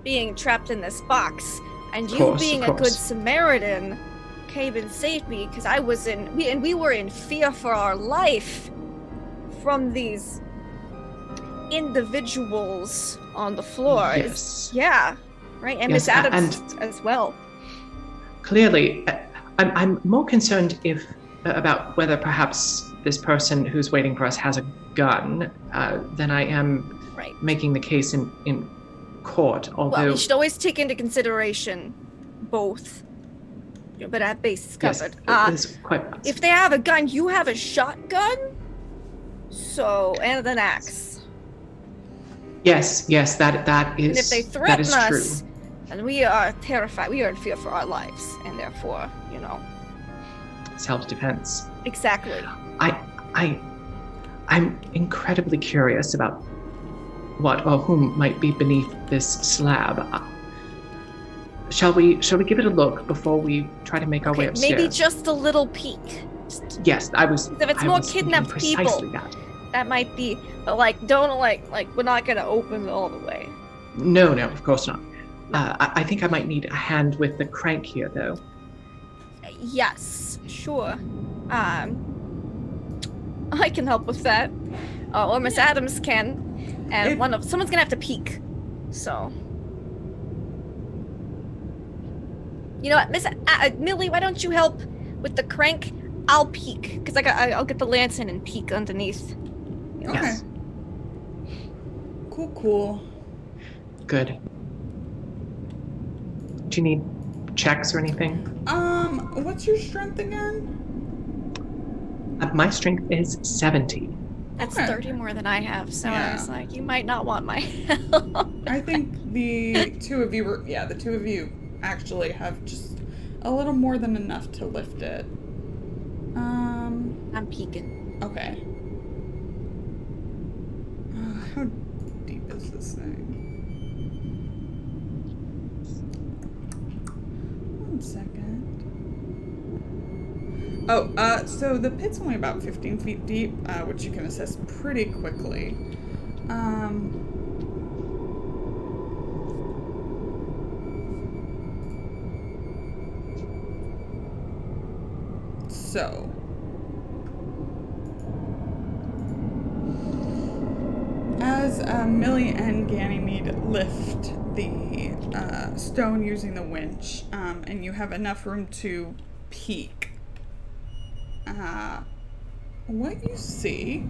being trapped in this box. And you being a good Samaritan came and saved me because we were in fear for our life from these individuals on the floor. Yes. Yeah, right. And Yes, Miss Adams as well. Clearly, I'm more concerned about whether perhaps this person who's waiting for us has a gun than I am making the case in court. Although, well, you should always take into consideration both. But our base is covered. Yes, if they have a gun, you have a shotgun. So, and an axe. Yes, that is. And if they threaten us, true. and we are terrified, we are in fear for our lives, and therefore, self-defense. Exactly. I'm incredibly curious about what or whom might be beneath this slab. Shall we give it a look before we try to make our way Okay, upstairs? maybe just a little peek. Yes, I was. If it's I more was thinking kidnapped precisely people, that. that might be. But like, don't like we're not gonna open it all the way. No, of course not. I think I might need a hand with the crank here, though. Yes, sure. I can help with that, or Miss Adams can, and someone's gonna have to peek. So, you know what, Miss Millie, why don't you help with the crank? I'll peek because I'll get the lantern and peek underneath. Okay. Yes. Cool. Good. Do you need checks or anything? What's your strength again? My strength is 70. That's Okay. 30 more than I have, so Yeah. I was like, you might not want my help. I think the two of you actually have just a little more than enough to lift it. I'm peeking. Okay. How deep is this thing? 1 second. Oh, so the pit's only about 15 feet deep, which you can assess pretty quickly. So. As Millie and Ganymede lift the stone using the winch, and you have enough room to peek, what you see...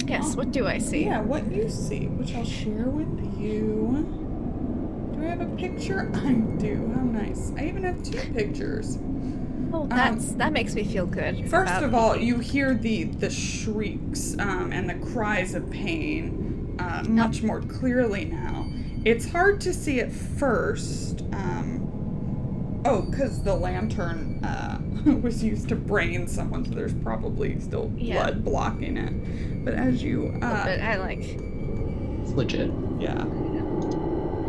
Yes, what do I see? Yeah, what you see, which I'll share with you. Do I have a picture? I do. How nice. I even have 2 pictures. Oh, that makes me feel good. First of all, you hear the shrieks and the cries of pain much more clearly now. It's hard to see at first. Because the lantern was used to brain someone, so there's probably still blood blocking it. But as you... but I like... It's legit. Yeah.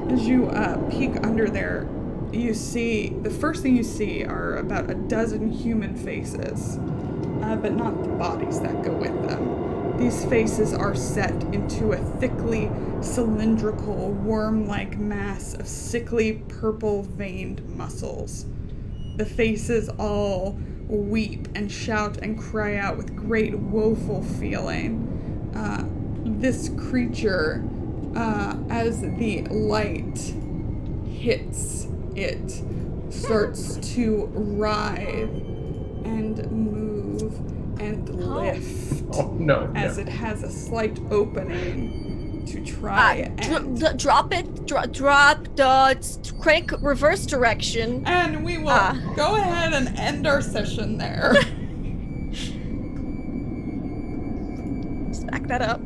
As you peek under there, you see... The first thing you see are about a dozen human faces, but not the bodies that go with them. These faces are set into a thickly cylindrical, worm-like mass of sickly purple-veined muscles. The faces all weep and shout and cry out with great woeful feeling. This creature, as the light hits it, starts to writhe and move and lift. Oh, no. As it has a slight opening to try and... drop it. Drop the crank reverse direction. And we will go ahead and end our session there. Just back that up.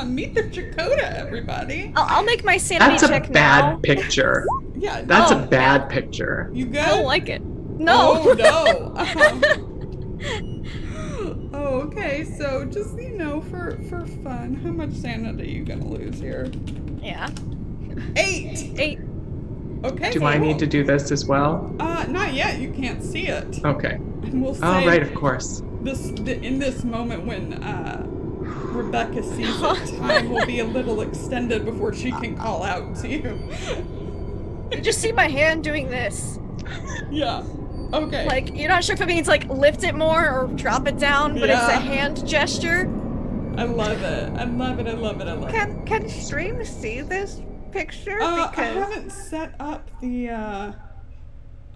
Meet the Chakota, everybody. I'll make my sanity That's check a bad now. picture. Yeah, That's no. a bad picture. You good? I don't like it. No. Oh, no. Oh, okay. So just, for fun, how much sanity are you going to lose here? Yeah. 8. Okay. Do I need to do this as well? Not yet. You can't see it. Okay. And we'll say Oh, right, of course. in this moment when Rebecca sees it, time will be a little extended before she can call out to you. You just see my hand doing this. Yeah. Okay. Like, you're not sure if it means, lift it more or drop it down, but it's a hand gesture. I love it. I love it. Can stream see this picture? I haven't set up the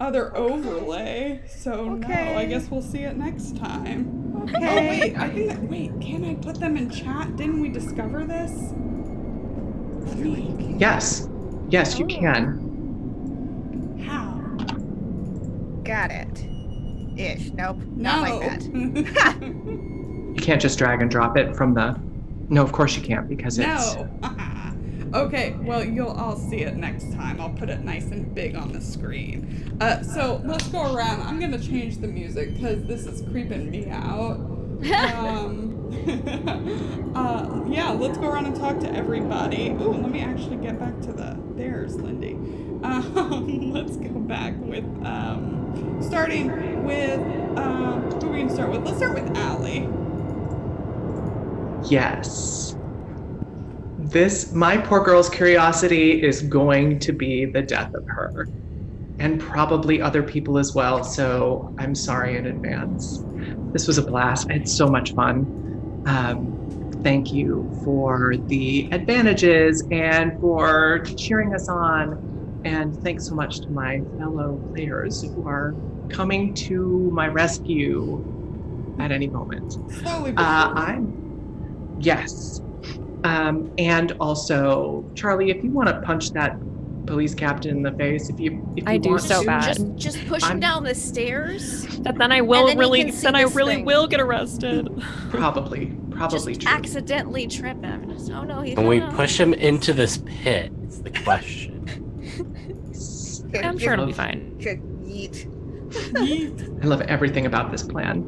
other overlay, so no, I guess we'll see it next time. Okay. Oh wait, can I put them in chat? Didn't we discover this? Yes, you can. How? Got it. Ish. Nope. No. Not like that. You can't just drag and drop it from the... No, of course you can't, because it's... No. Okay, well, you'll all see it next time. I'll put it nice and big on the screen. So let's go around. I'm gonna change the music because this is creeping me out. Yeah, let's go around and talk to everybody. Ooh, let me actually get back to the bears, Lindy. Let's go back with, starting with, who are we gonna start with? Let's start with Allie. Yes. My poor girl's curiosity is going to be the death of her, and probably other people as well, so I'm sorry in advance. This was a blast. I had so much fun. Thank you for the advantages and for cheering us on, and thanks so much to my fellow players who are coming to my rescue at any moment. Slowly. Yes. And also, Charlie, if you want to punch that police captain in the face, if you I do want so to, bad. Just push him down the stairs. But then I will then he can see this thing. will get arrested. Probably Just true. accidentally trip him. Oh no, he When we fell. push him into this pit, it's the question. I'm sure it'll be fine. Yeet. I love everything about this plan.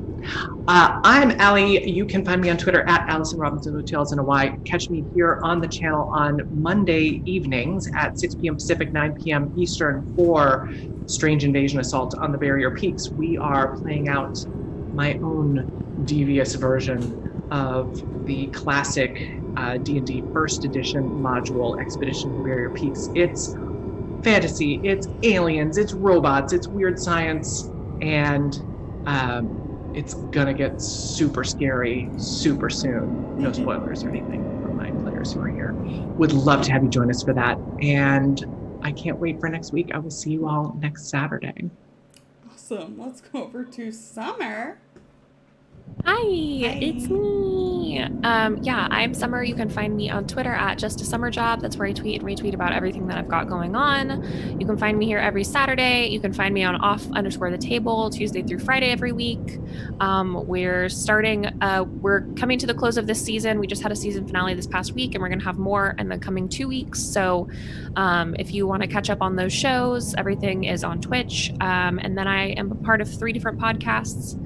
I'm Allie. You can find me on Twitter at Allison Robinson with 2 L's and a Y. Catch me here on the channel on Monday evenings at 6 p.m. Pacific, 9 p.m. Eastern for Strange Invasion Assault on the Barrier Peaks. We are playing out my own devious version of the classic D&D first edition module, Expedition to the Barrier Peaks. It's fantasy, it's aliens, it's robots, it's weird science, and it's gonna get super scary super soon. No spoilers or anything from my players who are here. Would love to have you join us for that, and I can't wait for next week. I will see you all next Saturday. Awesome. Let's go over to Summer. Hi, it's me. Yeah, I'm Summer. You can find me on Twitter at Just a Summer Job. That's where I tweet and retweet about everything that I've got going on. You can find me here every Saturday. You can find me on off_the_table Tuesday through Friday every week. We're coming to the close of this season. We just had a season finale this past week, and we're gonna have more in the coming 2 weeks. So if you want to catch up on those shows, everything is on Twitch. And then I am a part of 3 different podcasts,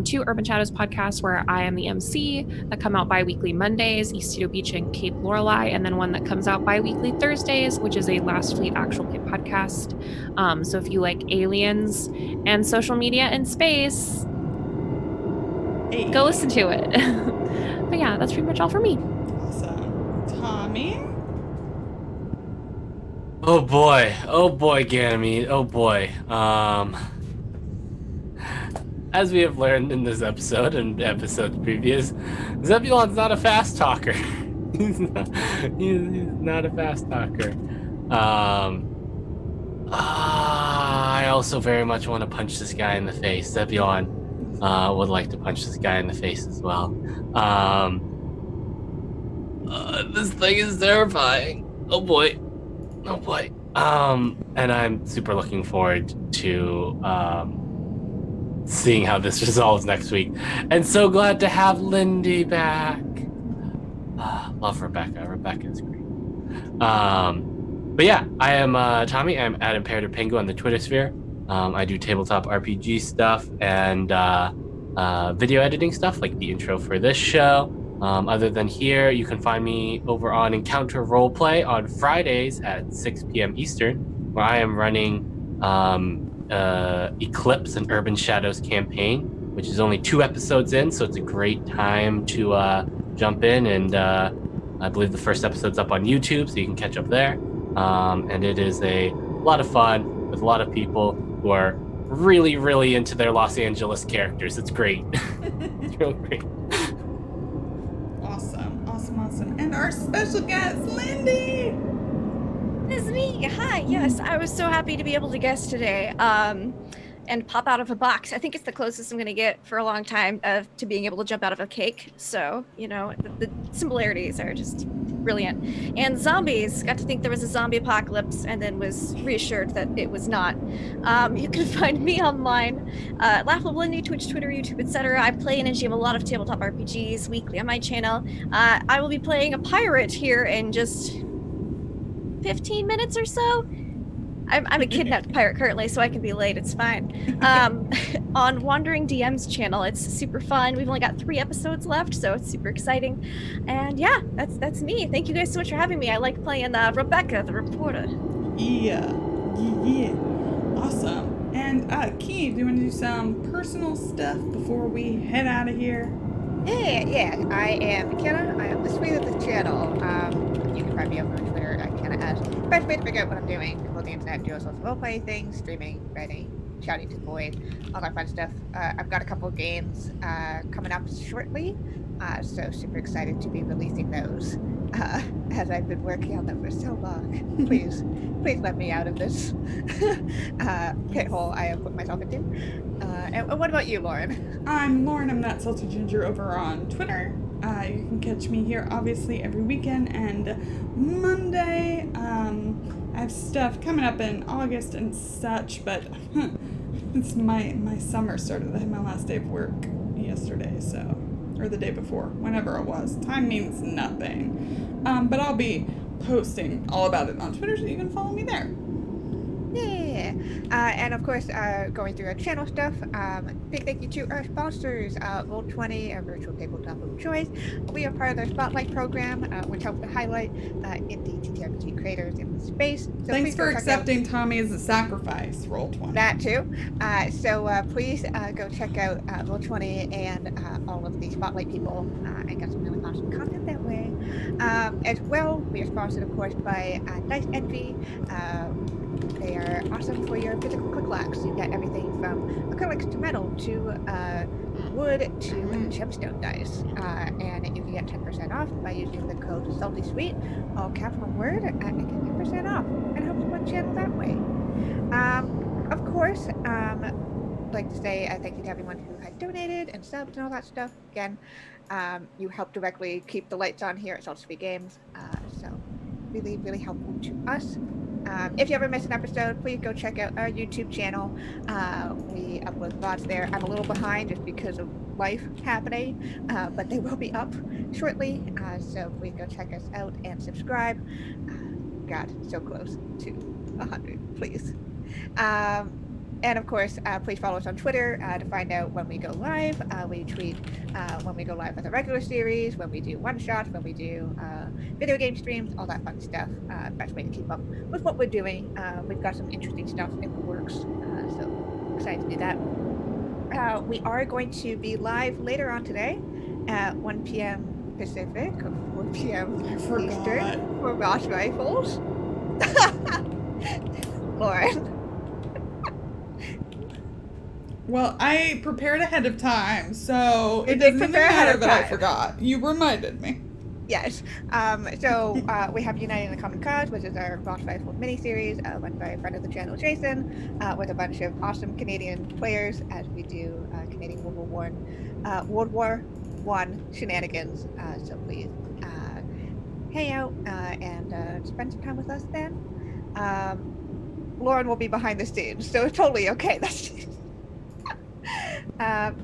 2 Urban Shadows podcasts where I am the MC that come out bi-weekly Mondays, East Tito Beach and Cape Lorelei, and then one that comes out bi-weekly Thursdays, which is a Last Fleet actual play podcast. So if you like aliens and social media and space, go listen to it. But yeah, that's pretty much all for me. Awesome. Tommy? Oh boy, Ganymede, oh boy. As we have learned in this episode and episodes previous, Zebulon's not a fast talker. he's not a fast talker. I also very much want to punch this guy in the face. Zebulon would like to punch this guy in the face as well. This thing is terrifying. Oh boy. And I'm super looking forward to seeing how this resolves next week. And so glad to have Lindy back. Love Rebecca. Rebecca is great. But yeah, I am Tommy. I'm at Imperative Pengu on the Twitter sphere. I do tabletop RPG stuff and video editing stuff, like the intro for this show. Other than here, you can find me over on Encounter Roleplay on Fridays at 6 p.m. Eastern, where I am running Eclipse and Urban Shadows campaign, which is only 2 episodes in, so it's a great time to jump in. And I believe the first episode's up on YouTube, so you can catch up there. And it is a lot of fun with a lot of people who are really, really into their Los Angeles characters. It's great. It's real great. Awesome. And our special guest, Lindy! It's me. Hi. Yes, I was so happy to be able to guest today. And pop out of a box. I think it's the closest I'm going to get for a long time to being able to jump out of a cake. So, the similarities are just brilliant. And zombies. Got to think there was a zombie apocalypse and then was reassured that it was not. You can find me online. Laughable Lindy, Twitch, Twitter, YouTube, etc. I play and GM a lot of tabletop RPGs weekly on my channel. I will be playing a pirate here in just 15 minutes or so. I'm a kidnapped pirate currently, so I can be late. It's fine. On Wandering DM's channel, it's super fun. We've only got 3 episodes left, so it's super exciting. And yeah, that's me. Thank you guys so much for having me. I like playing Rebecca, the reporter. Yeah. Awesome. And Key, do you want to do some personal stuff before we head out of here? Yeah. I am Kienna. I am the sweet of the channel. You can find me over on Twitter at Kienna as best way to figure out what I'm doing. People on the internet do all sorts of role-playing things, streaming, writing, shouting to the void, all that fun stuff. I've got a couple of games coming up shortly, so super excited to be releasing those. As I've been working on them for so long. Please let me out of this pit hole I have put myself into. And what about you, Lauren? I'm Lauren. I'm that salty ginger over on Twitter. You can catch me here obviously every weekend and Monday. I have stuff coming up in August and such, but it's my summer started. I had my last day of work yesterday, so, or the day before, whenever it was. Time means nothing. But I'll be posting all about it on Twitter, so you can follow me there. Yeah. And of course, going through our channel stuff, big thank you to our sponsors, Roll20, our virtual tabletop of choice. We are part of their Spotlight program, which helps to highlight indie TTRPG creators in the space. So thanks for accepting Tommy as a sacrifice, Roll20. That too. So please go check out Roll20 and all of the Spotlight people. I got some really awesome content that way. As well, we are sponsored, of course, by Dice Envy. They are awesome for your physical click-clacks. You get everything from acrylics to metal to wood to gemstone dice. And you can get 10% off by using the code SALTYSWEET, all capital word, and get 10% off. And helps one channel that way. Of course, I'd like to say thank you to everyone who has donated and subbed and all that stuff. Again, you help directly keep the lights on here at Salty Sweet Games. So really, really helpful to us. If you ever miss an episode, please go check out our YouTube channel. We upload VODs there. I'm a little behind just because of life happening, but they will be up shortly. So please go check us out and subscribe. God, so close to 100, please. And of course, please follow us on Twitter to find out when we go live. We tweet when we go live with a regular series, when we do one-shots, when we do video game streams, all that fun stuff. Best way to keep up with what we're doing. We've got some interesting stuff in the works, so excited to do that. We are going to be live later on today at 1 p.m. Pacific, 4 p.m. Eastern for Ross Rifles. Lauren. Well, I prepared ahead of time, so it doesn't even matter that I forgot. You reminded me. Yes. So we have Uniting the Common Cause, which is our Ross Rifles miniseries, run by a friend of the channel, Jason, with a bunch of awesome Canadian players as we do Canadian World War I shenanigans. So please hang out and spend some time with us then. Lauren will be behind the scenes, so it's totally okay. That's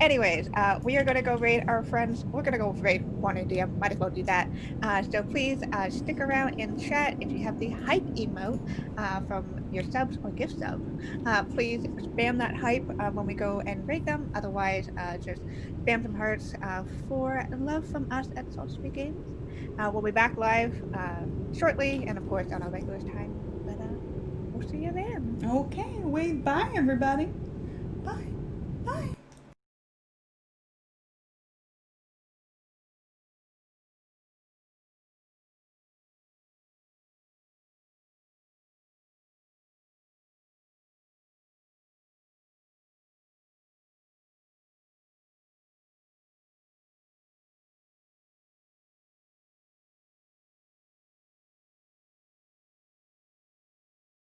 anyways, we are going to go raid our friends. We're going to go raid one DM. Might as well do that. So please stick around in chat. If you have the hype emote from your subs or gift sub, please spam that hype when we go and raid them. Otherwise, just spam some hearts for love from us at Salty Sweet Games. We'll be back live shortly, and of course on our regular time. But we'll see you then. Okay, wait, bye everybody.